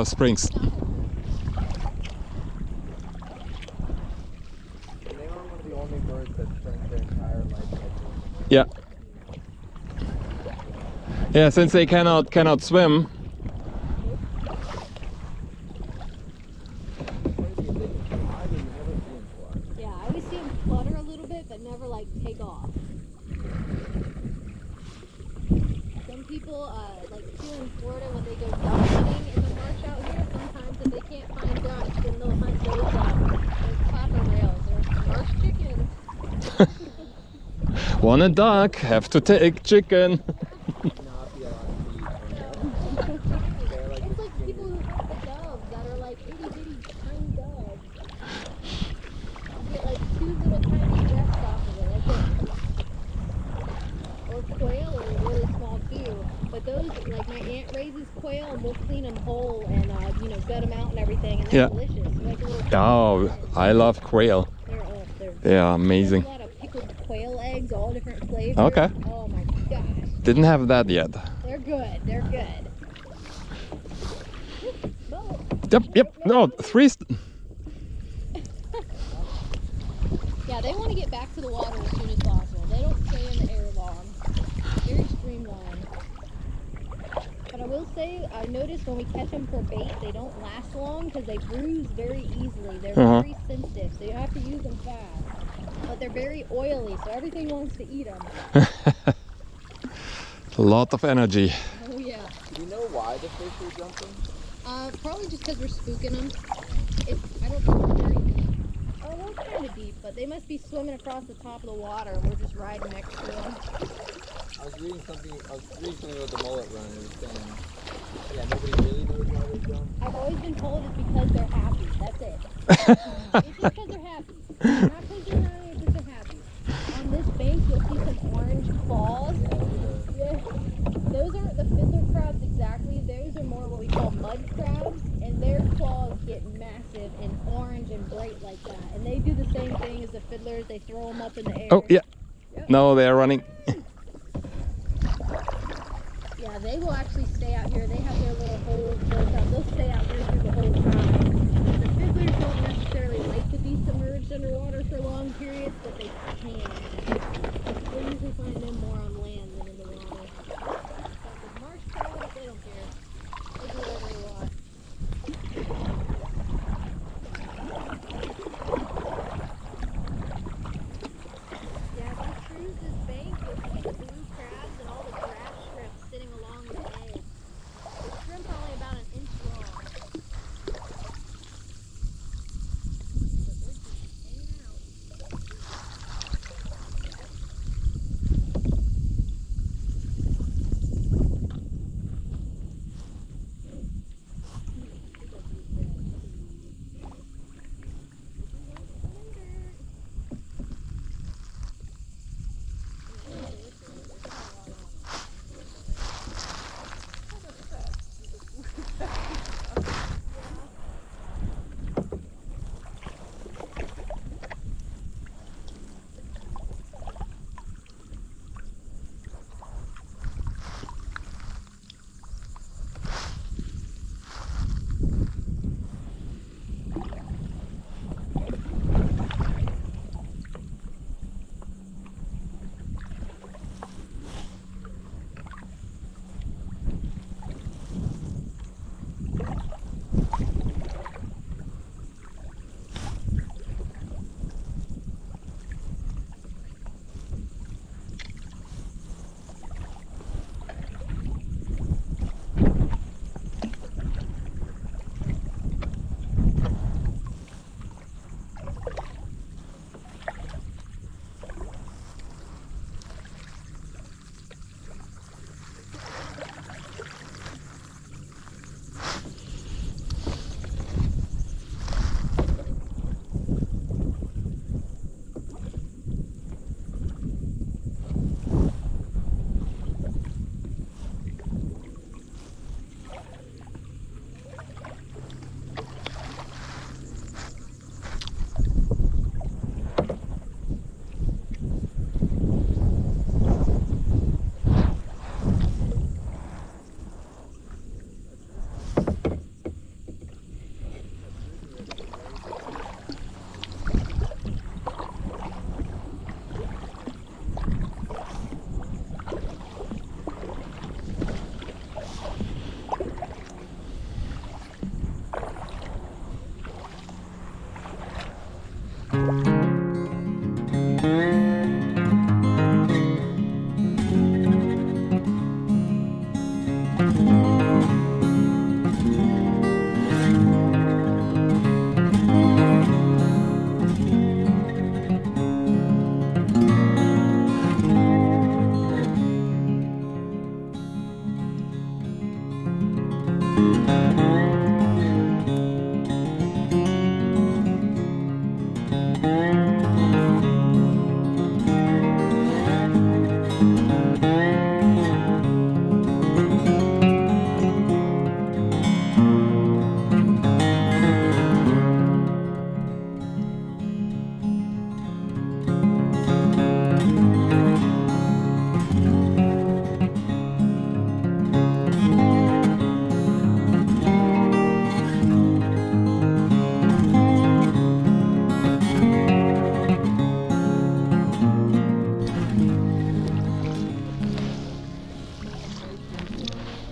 B: Springs.
C: And they are one of the only birds that spend their entire life like this.
B: Yeah. Yeah, since they cannot swim.
D: Yeah, I always see them flutter a little bit, but never like take off. Some people, like here in Florida, when they go duck hunting in the marsh out here, sometimes if they can't find ducks, then
B: Want a duck? Have to take chicken.
C: Not be allowed to eat from there. They're like
D: It's
C: the
D: like people who hunt the doves that are like itty bitty tiny doves. You get like 2 little tiny breasts off of it. Or quail are really small too. But those, like my aunt raises quail and we'll clean them whole and gut them out and everything, and they're
B: Yeah.
D: delicious. Like a little
B: Oh, I love quail.
D: they're
B: They are amazing.
D: There's a lot of pickled quail eggs, all different flavors.
B: Okay.
D: Oh my gosh.
B: Didn't have that yet.
D: They're good. They're good. Well,
B: Yep. No, 3.
D: yeah, they want to get back to the water as soon as possible. They don't stay in the air long. Very streamlined. But I will say, I noticed when we catch them for bait, they don't last long because they bruise very easily. They're very sensitive, so you have to use them fast. But they're very oily, so everything wants to eat them.
B: A lot of energy.
D: Oh yeah.
C: Do you know why the fish are jumping?
D: Probably just because we're spooking them. I don't think it's very deep. Oh, well, kind of deep, but they must be swimming across the top of the water and we're just riding next to them.
C: I was reading something about the mullet run, and it was saying, yeah, nobody really knows why they jump.
D: I've always been told it's because they're happy. That's it. It's just because they're happy. Not because they're hungry, it's because they're happy. On this bank, you'll see some orange claws. Yeah. Those aren't the fiddler crabs exactly. Those are more what we call mud crabs, and their claws get massive and orange and bright like that. And they do the same thing as the fiddlers. They throw them up in the air.
B: Oh, yeah.
D: Yep.
B: No, they are running.
D: Yeah, they will actually stay out here. They have their little holes built up. They'll stay out here through the whole time. The fiddlers don't necessarily like to be submerged underwater for long periods, but they can. We'll usually find them more on land than in the water. But the marsh crabs, they don't care. They do whatever they want. Yeah, if you cruise this bank, you'll see the blue crabs and all the grass shrimp sitting along the edge. The shrimp are only about an inch long. But they're just hanging out.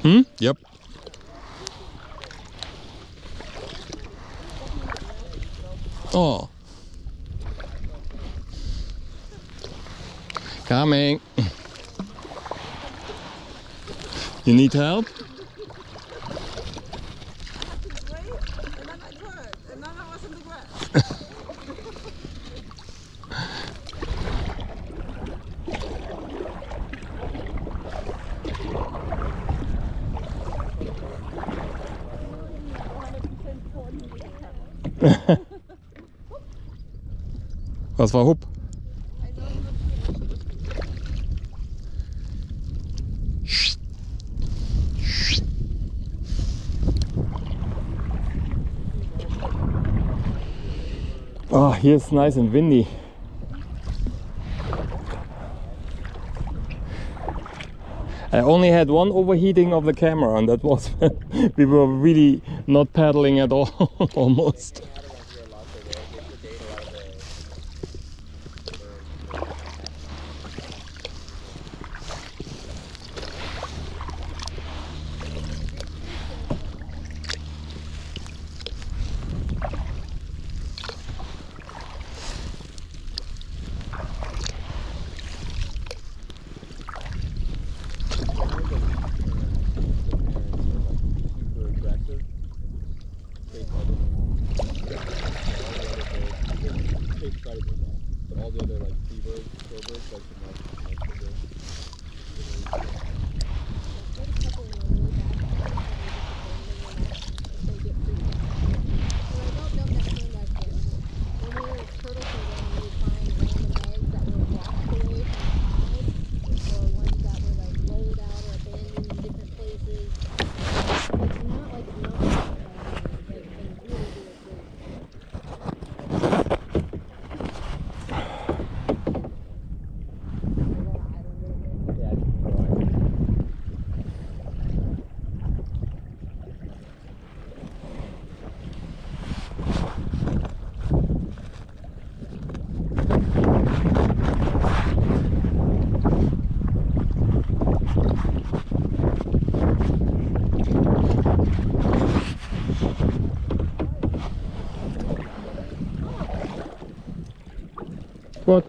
B: Yep. Oh. Coming. You need help?
E: Wait, and then I turned, and then I was in the grass.
B: Was war Hup? Oh, here it's nice and windy. I only had one overheating of the camera, and that was when we were really not paddling at all, almost. What?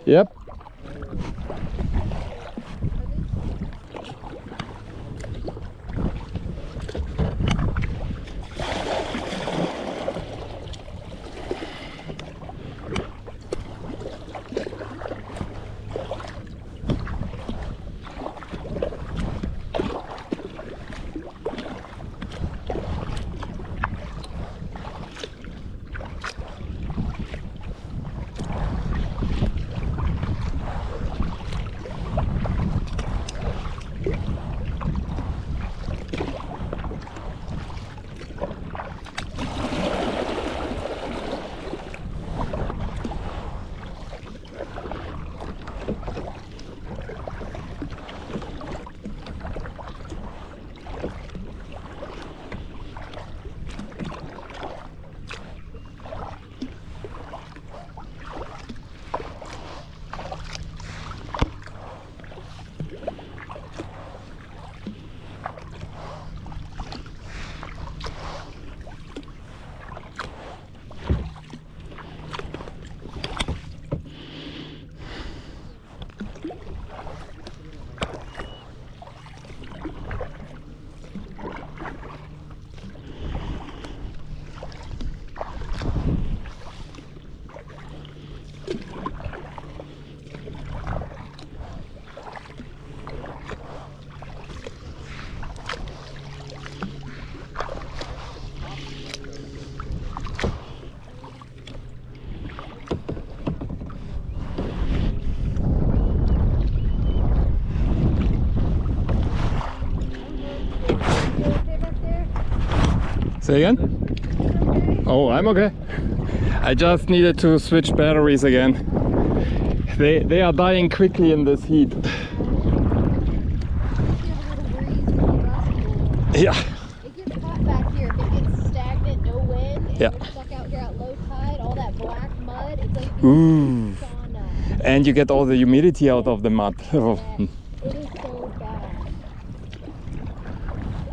B: Yep. Say again? Oh, I'm okay. I just needed to switch batteries again. They are dying quickly in this heat. Yeah.
D: It gets hot back here. If it gets stagnant, no wind, and
B: Yeah.
D: we're stuck out here at low tide, all that black mud, it's like
B: Ooh.
D: sauna.
B: And you get all the humidity out of the mud. Oh.
D: It is so bad.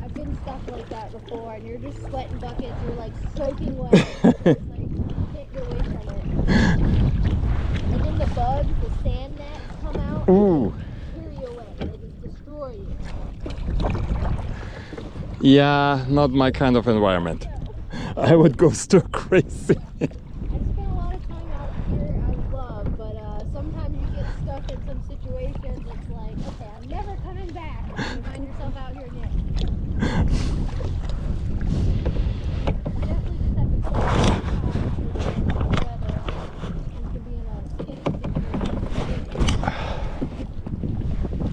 D: I've been stuck like that before, and you're just sweating buckets. You're like soaking wet. It's like you can't get away from it. And then the bugs, the sand gnats come out.
B: Ooh.
D: Carry you away. They just destroy you.
B: Yeah, not my kind of environment. I would go stir crazy.
D: I spent a lot of time out here. I love, but sometimes you get stuck in some situations. It's like, okay, I'm never coming back. And you find yourself out here again. Definitely just have to play the weather. You could be in a sticky situation.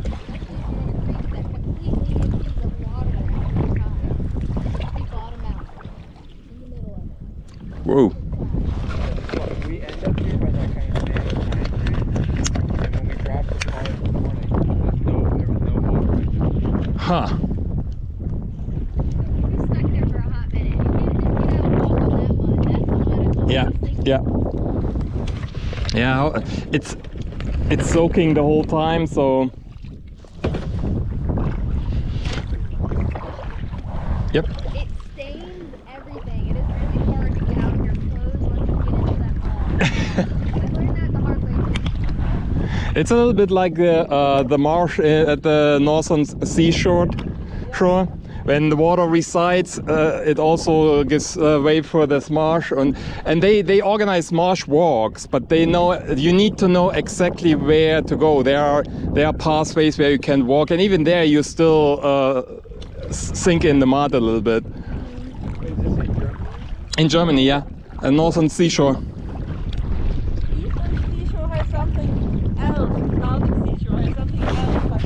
D: Especially if you're in a creek that completely empties of water at one time. The bottom out in the middle of it.
B: Whoa.
C: We end up here by that kind of May time frame, and when we dropped the car this morning, there was no water.
B: Huh.
D: We stuck there for a hot minute. You can't just get out and walk on that mud. That's the mud I'm
B: Yeah, yeah. Yeah, it's soaking the whole time, so yep.
D: It stains everything. It is really hard to get out of your clothes once you get into that mud. I learned that the hard way.
B: It's a little bit like the marsh at the northern seashore. Shore. When the water resides, it also gives way for this marsh, and they organize marsh walks. But they know you need to know exactly where to go. There are pathways where you can walk, and even there you still sink in the mud a little bit.
C: Is this
B: In
C: in Germany?
B: Germany, yeah, a northern seashore.
E: Eastern seashore has something else. Northern seashore has something else like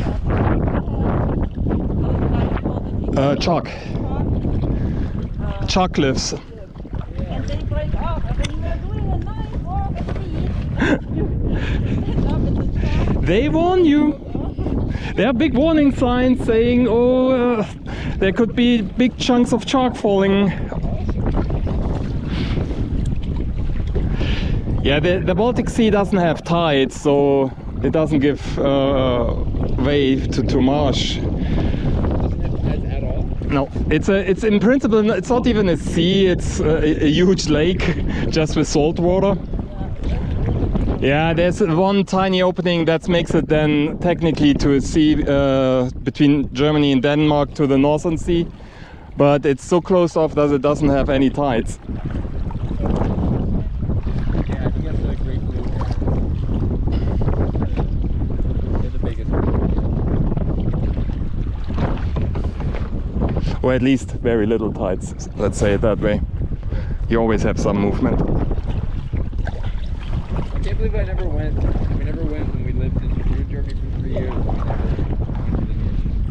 E: that.
B: Chalk cliffs.
E: And they break off. And when you are doing a nice walk at the beach, you end up in the chalk.
B: They warn you. There are big warning signs saying, oh, there could be big chunks of chalk falling. Yeah, the Baltic Sea doesn't have tides, so it doesn't give way to marsh.
C: At all?
B: No, it's in principle, it's not even a sea, it's a huge lake just with salt water. Yeah, there's one tiny opening that makes it then technically to a sea between Germany and Denmark to the Northern Sea, but it's so closed off that it doesn't have any tides.
C: Yeah, I think that's the Great Blue Heron. They're the biggest ones.
B: Or at least very little tides, let's say it that way. You always have some movement.
C: I can't believe I never went. We never went when we lived in Germany for 3 years. We never went to the ocean.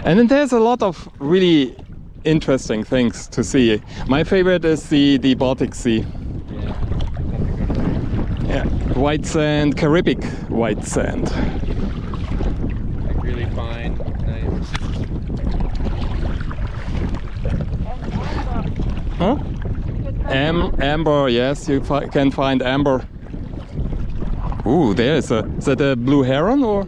B: And then there's a lot of really interesting things to see. My favorite is the Baltic Sea.
C: Yeah, that's a good one.
B: Yeah, white sand, Caribbean white sand.
C: Like really fine, nice.
B: Huh? Amber, yes, you can find amber. Ooh, is that a blue heron or?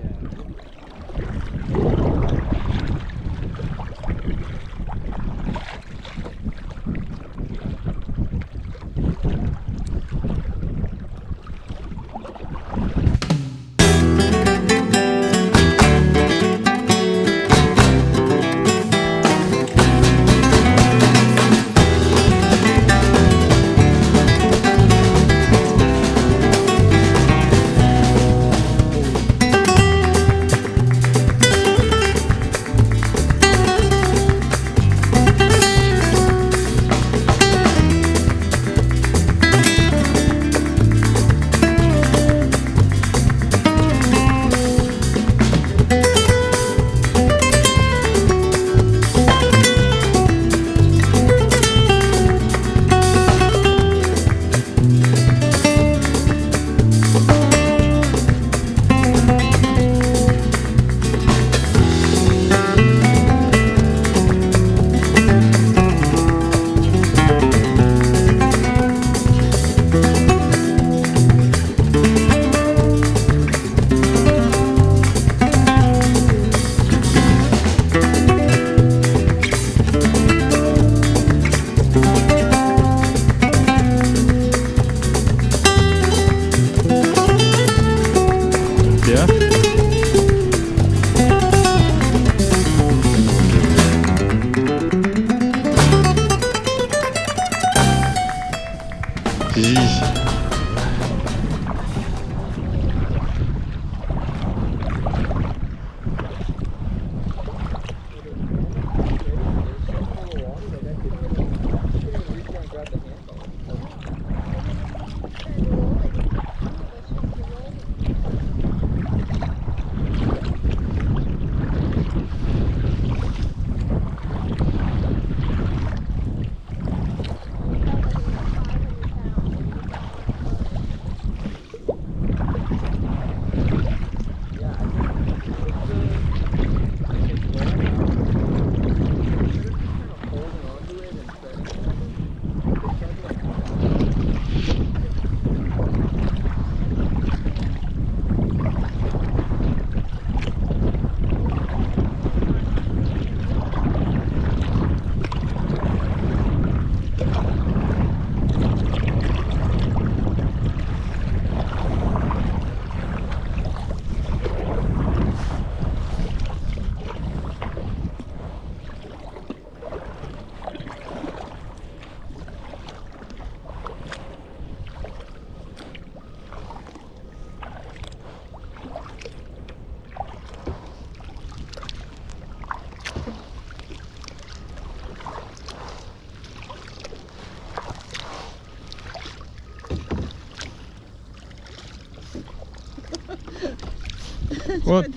B: What?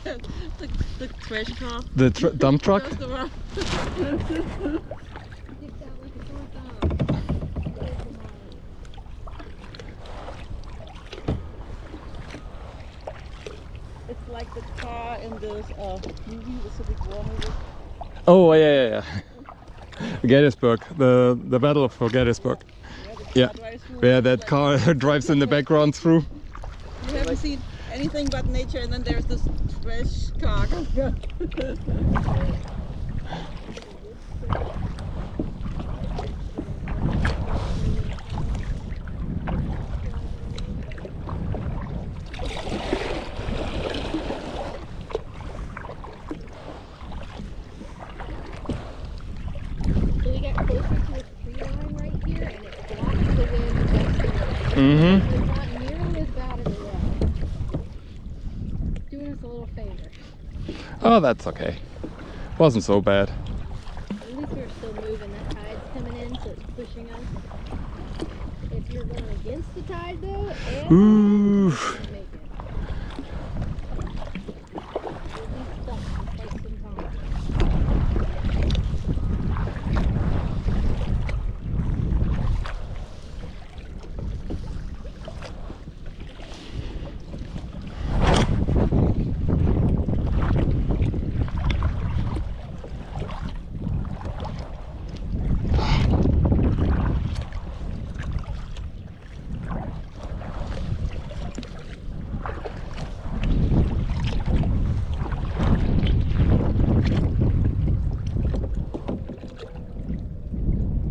E: The trash car.
B: The dump truck?
E: Just around.
D: Sticks out like a sore thumb.
E: It's like the car in this movie, the Civic War movie.
B: Oh yeah. Gettysburg, the Battle of Gettysburg. Yeah, where that car drives in the background through.
E: You haven't seen anything but nature, and then there's this trash car.
D: So we get closer to this tree line right here, and it blocks the wind just a little.
B: Mm-hmm.
D: It's not nearly as bad as it was. Doing us a little favor.
B: Oh, that's okay. Wasn't so bad.
D: At least we're still moving. That tide's coming in, so it's pushing us. If you're going against the tide, though, and
B: Ooh.
D: you can't make it. You'll be stuck for quite some time.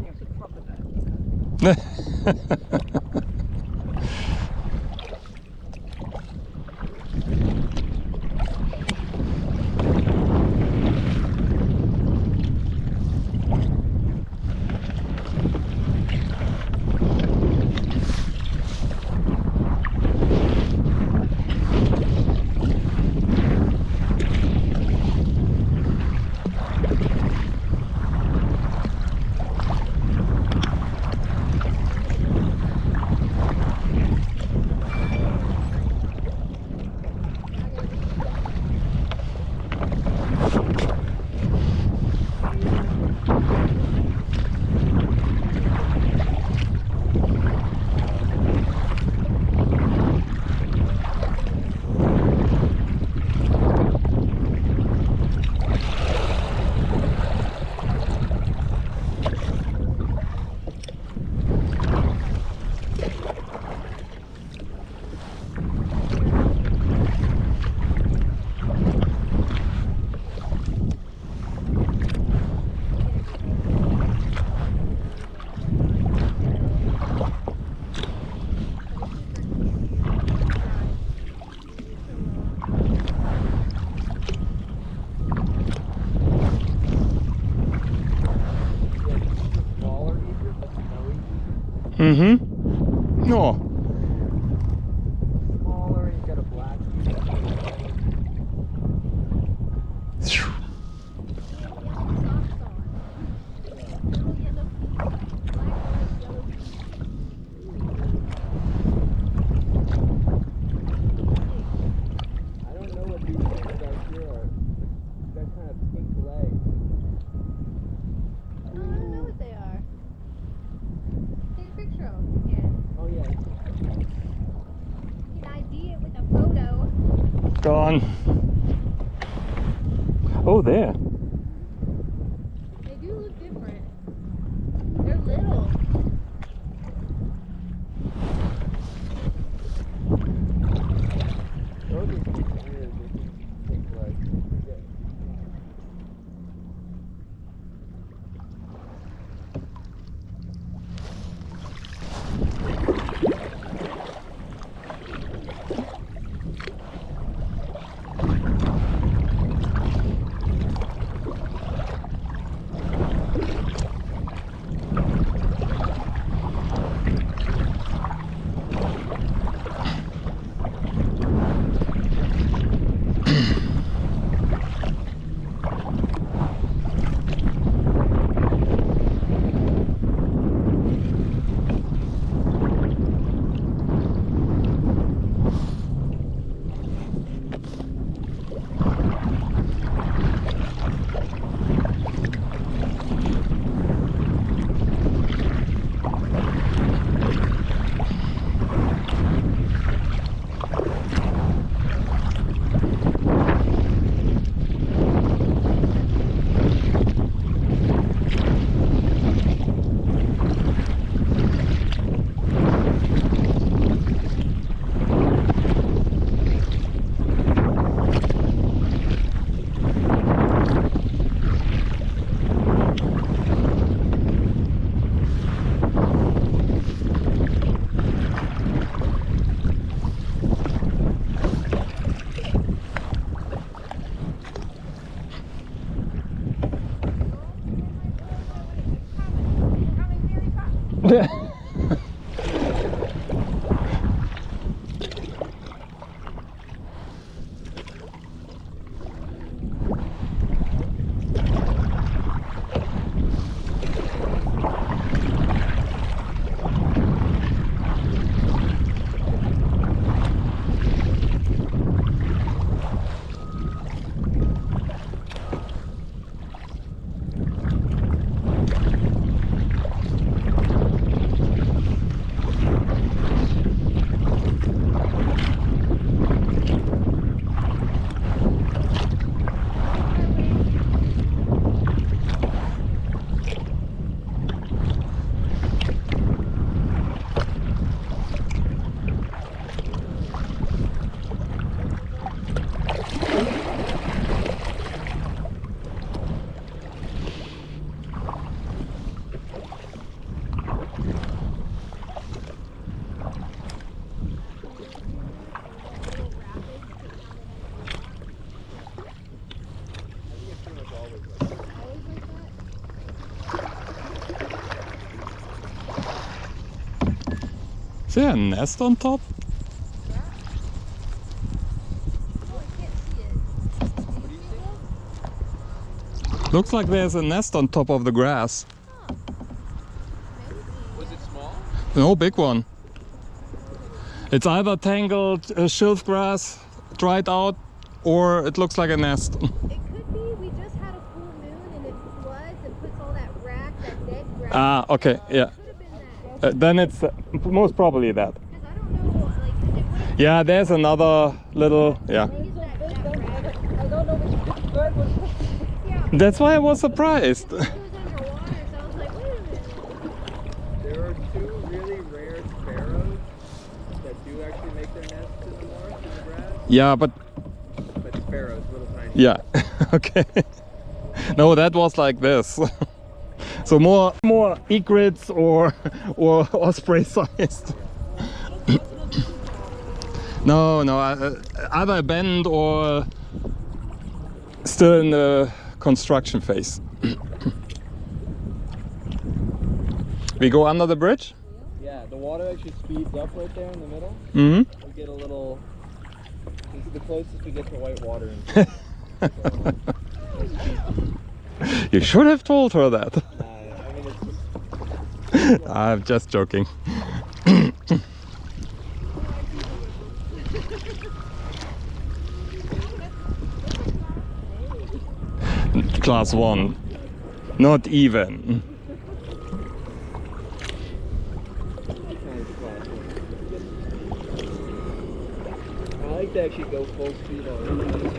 E: There's a crocodile.
B: Mm-hmm. No.
C: Smaller, you've got a black. I don't know what these things out here are. They've got kind of pink legs.
D: I don't know what they are. Take a picture of them. Yeah.
C: Oh yeah.
D: Get an idea with a photo.
B: Gone. Oh, there.
D: They do look different. They're little.
C: Those are weird. They pink legs. Yeah.
B: Is there a nest on top? Looks like there's a nest on top of the grass.
C: Was it small?
B: No, big one. It's either tangled shelf grass, dried out, or it looks like a nest.
D: It could be. We just had a full moon and it floods and puts all that rack, that dead grass.
B: Ah, okay, yeah.
D: It could have been that.
B: Then it's most probably that.
D: Because I don't know, like, 'cause it wouldn't
B: Yeah, there's another little, yeah.
D: be that rack.
E: I don't know which bird was.
D: Yeah.
B: That's why I was surprised.
D: It was underwater, so I was like, wait a minute.
C: There are two really rare sparrows that do actually make their nests in the marsh, in the grass.
B: Yeah, but
C: Sparrows, little tiny.
B: yeah, okay. No, that was like this. So more egrets or osprey sized. No, either a bend or still in the construction phase. We go under the bridge.
C: Yeah, the water actually speeds up right there in the middle.
B: Mm-hmm.
C: We get a little. This is the closest we get to white water.
B: You should have told her that.
C: I mean, it's just.
B: I'm just joking. Class 1. Not even.
C: I like to actually go full speed on it.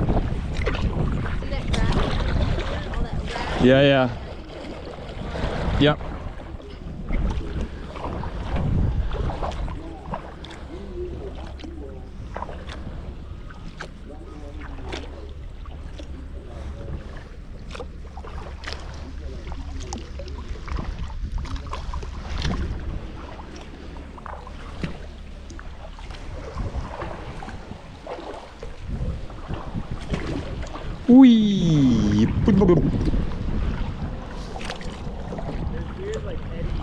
D: See that grass? All that rack?
B: Yeah. Yep. Wee.
C: There's weird like eddies.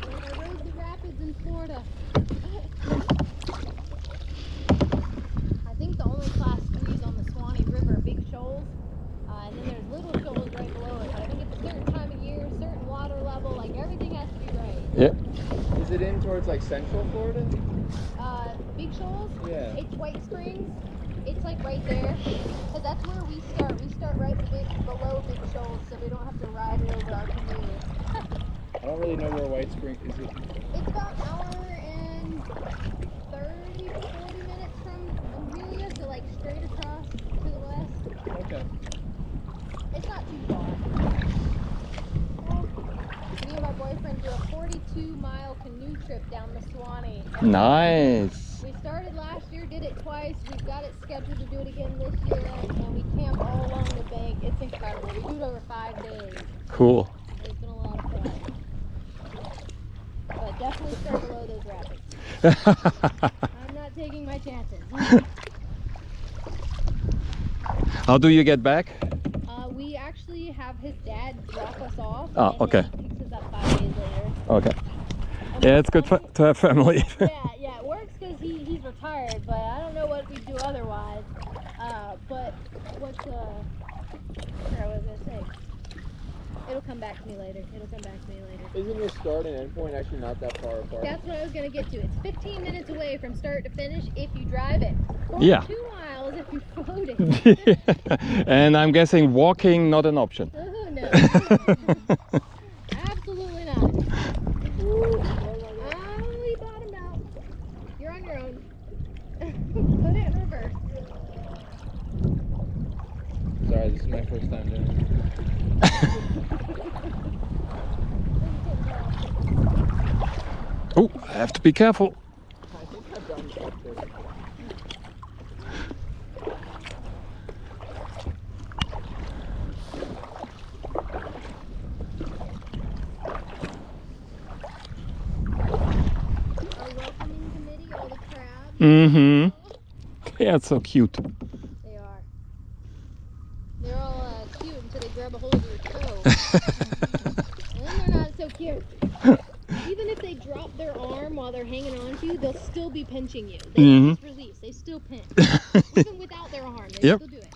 D: I rode the rapids in Florida. I think the only class 3 is on the Swanee River, big shoals. And then there's little shoals right below it. But I think it's a certain time of year, certain water level, like everything has to be right.
B: Yeah.
C: Is it in towards like central Florida?
D: Big shoals?
C: Yeah.
D: It's White Springs. It's like right there. Because that's where we start. We start right below Big Shoals, so we don't have to ride it over our canoe.
C: I don't really know where White Spring is. It?
D: It's about an hour and 30, 40 minutes from like straight across to the west.
C: Okay.
D: It's not too far. Me and my boyfriend do a 42-mile canoe trip down the Swanee.
B: Nice.
D: We started last year, did it twice. We've got it scheduled to do it again this year, and we camp all along the bank. It's incredible. We do it over 5 days.
B: Cool.
D: It's been a lot of fun. But definitely start below those rapids. I'm not taking my chances.
B: How do you get back?
D: We actually have his dad drop us off.
B: Oh,
D: and
B: okay.
D: He picks us up 5 days later.
B: Okay. Yeah, it's good to have family.
D: Yeah, it works because he's retired, but I don't know what we'd do otherwise. But what's what was I gonna say? It'll come back to me later.
C: Isn't your start and end point actually not that far apart?
D: That's what I was gonna get to. It's 15 minutes away from start to finish if you drive it.
B: Yeah.
D: 2 miles if you float it.
B: And I'm guessing walking not an option.
D: Oh no. Absolutely not. Oh, you bottomed out. You're on your own. Put it in reverse.
C: Sorry, this is my first time doing it.
B: Oh, I have to be careful.
C: I think I've done this before.
D: Our welcoming committee, all the crabs.
B: Mm-hmm. Yeah, it's so cute.
D: They are. They're all cute until they grab a hold of your toe. And then they're not so cute. Even if they drop their arm while they're hanging on to you, they'll still be pinching you. They don't just release, they still pinch. Even without their arm, they
B: Yep.
D: still do it.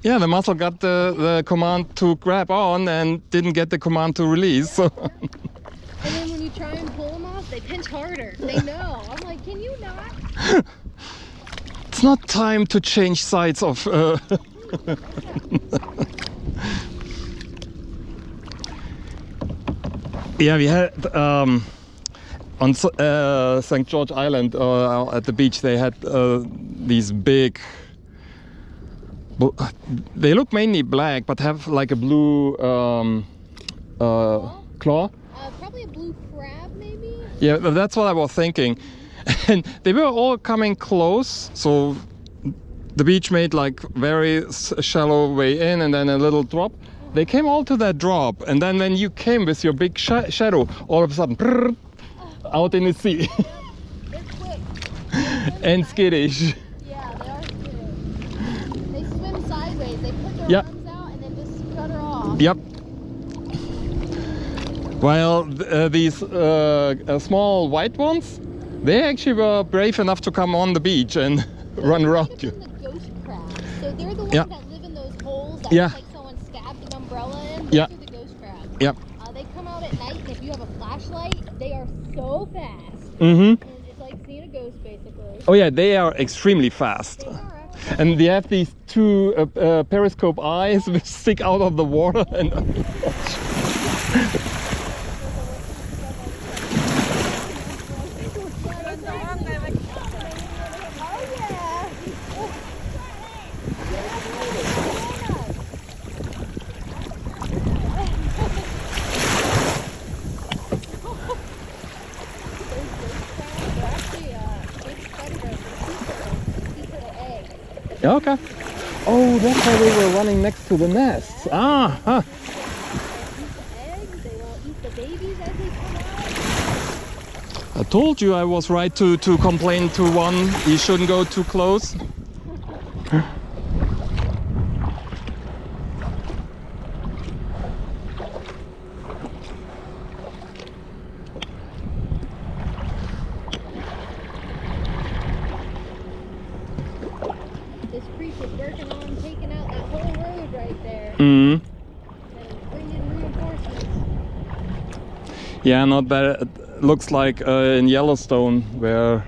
B: Yeah, the mussel got the command to grab on and didn't get the command to release. So.
D: And then when you try and pull them off, they pinch harder. They know. I'm like, can you not?
B: It's not time to change sides of... Yeah, we had on St. George Island at the beach, they had these big... They look mainly black, but have like a blue claw.
D: Probably a blue crab, maybe?
B: Yeah, that's what I was thinking. And they were all coming close, so the beach made like very shallow way in and then a little drop. They came all to that drop, and then when you came with your big shadow, all of a sudden, brrr, out in the sea.
D: They're quick.
B: And skittish.
D: Yeah, they are skittish. They swim sideways. They put their
B: Yep.
D: arms out and then just cut her off.
B: Yep. While these small white ones, they actually were brave enough to come on the beach and run around you.
D: The ghost crabs. So they're the ones
B: Yeah.
D: that live in those holes that
B: Yeah.
D: look like someone stabbed an umbrella in. Those
B: Yeah.
D: are the ghost crabs.
B: Yep.
D: They come out at night, and if you have a flashlight, they are so fast.
B: Mm-hmm.
D: And it's like seeing a ghost, basically.
B: Oh yeah, they are extremely fast.
D: They are.
B: And they have these two periscope eyes which stick out of the water. And okay. Oh, that's why they were running next to the nests. Ah, huh.
D: Eggs, they will eat the babies as they come out.
B: I told you I was right to complain to one. He shouldn't go too close.
D: This creek is working on taking out that whole road right there.
B: Mm.
D: And bringing reinforcements.
B: Yeah, not bad. It looks like in Yellowstone, where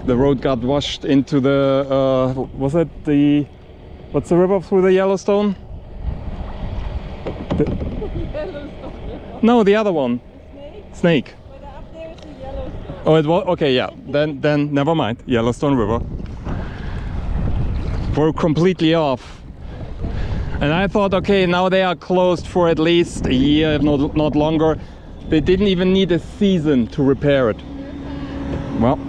B: the road got washed into the was it the what's the river through the Yellowstone? No, the other one. Snake.
E: But up there is the Yellowstone.
B: Oh, it was okay. Yeah, then never mind. Yellowstone River. were completely off. And I thought, okay, now they are closed for at least a year, if not longer. They didn't even need a season to repair it. Well.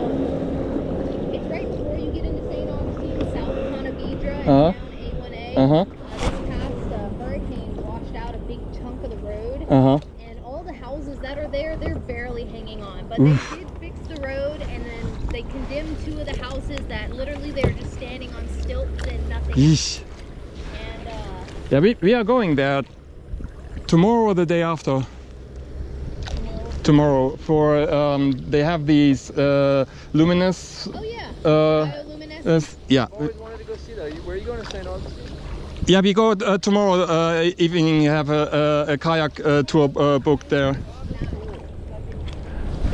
D: It's right before you get into St. Augustine, south of Ponte Vedra, and
B: Uh-huh.
D: down A1A.
B: Uh-huh.
D: This past hurricane washed out a big chunk of the road.
B: Uh-huh.
D: And all the houses that are there, they're barely hanging on. But they did fix the road, and then they condemned 2 of the houses that literally they were just standing on stilts and nothing.
B: Yeesh.
D: And
B: Yeah, we are going there tomorrow or the day after. Tomorrow for they have these luminous.
D: oh yeah, bioluminescence.
B: Yeah.
C: I've always wanted to go see that. Where are you going to St. Augustine?
B: Yeah, we go tomorrow evening. Have a kayak tour booked there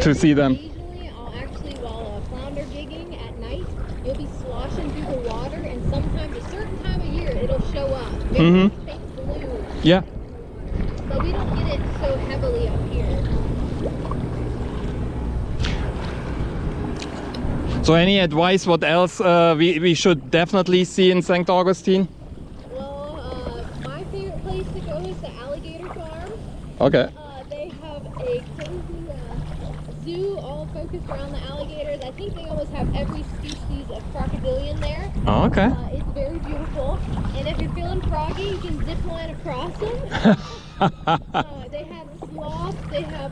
B: to see them.
D: Occasionally, I'll actually, while flounder gigging at night, you'll be sloshing through the water, and sometimes a certain time of year it'll show up.
B: Mhm.
D: Fake blue.
B: Yeah.
D: But we don't get it so heavily up here.
B: So any advice? What else we should definitely see in St. Augustine?
D: Well, my favorite place to go is the Alligator Farm.
B: Okay.
D: They have a crazy zoo all focused around the alligators. I think they almost have every species of crocodilian there.
B: Oh, okay.
D: It's very beautiful. And if you're feeling froggy, you can zip line across them. They have sloths. They have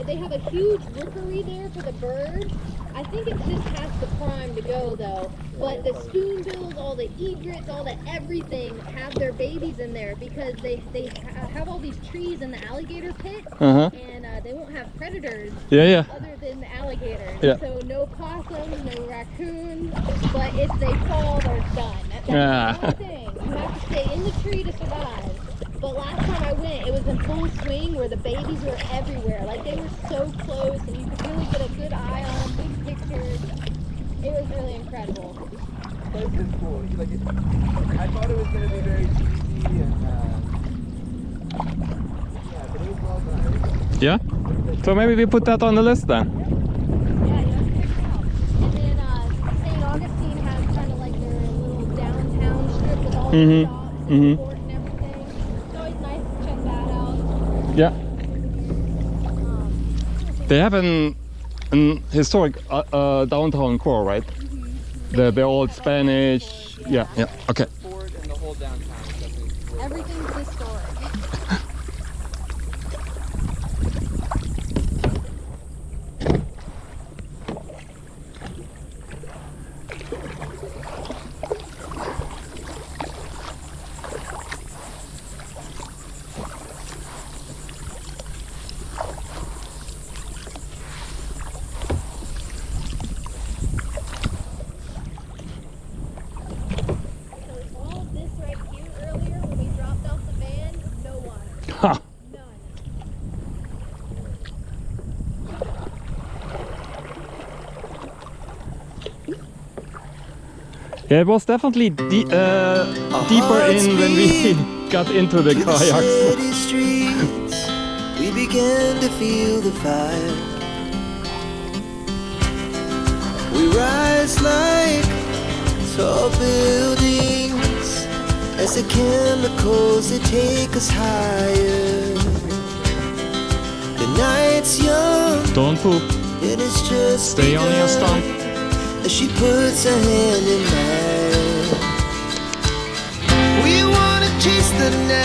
D: they have a huge rookery there for the birds. I think it just has the prime to go though. But the spoonbills, all the egrets, all the everything have their babies in there because they have all these trees in the alligator pit,
B: Uh-huh.
D: and they won't have predators
B: Yeah, yeah.
D: other than the alligators.
B: Yeah.
D: So no possums, no raccoons. But if they fall, they're done. That's
B: Yeah.
D: the one thing. You have to stay in the tree to survive. But last time I went, it was in full swing where the babies were everywhere. Like they were so close and you could really get a good eye on them, big pictures. It was really incredible.
C: This is cool. Like, I thought it was going to be very cheesy and yeah, but it was well done.
B: Yeah. So maybe we put that on the list then.
D: Yeah, you have to check it out. And then St. Augustine has kind of like their little downtown strip with all the
B: Mhm.
D: shops and
B: Mhm.
D: sport and everything. It's always nice to check that out.
B: Yeah. They have an historic downtown core, right? The old Spanish. Yeah. Yeah. Okay.
C: Ford and the whole downtown is definitely worth it.
D: Everything's historic. So all of this right here earlier when we dropped off the van, no water.
B: Ha.
D: None.
B: Yeah, it was definitely deeper in when we got into the kayaks.
A: City streets, we began to feel the fire. We rise like tall buildings as the chemicals they take us higher. The night's young
B: Don't poop.
A: and it's just
B: Stay on your
A: begun.
B: stump.
A: As she puts her hand in mine, we wanna chase the night.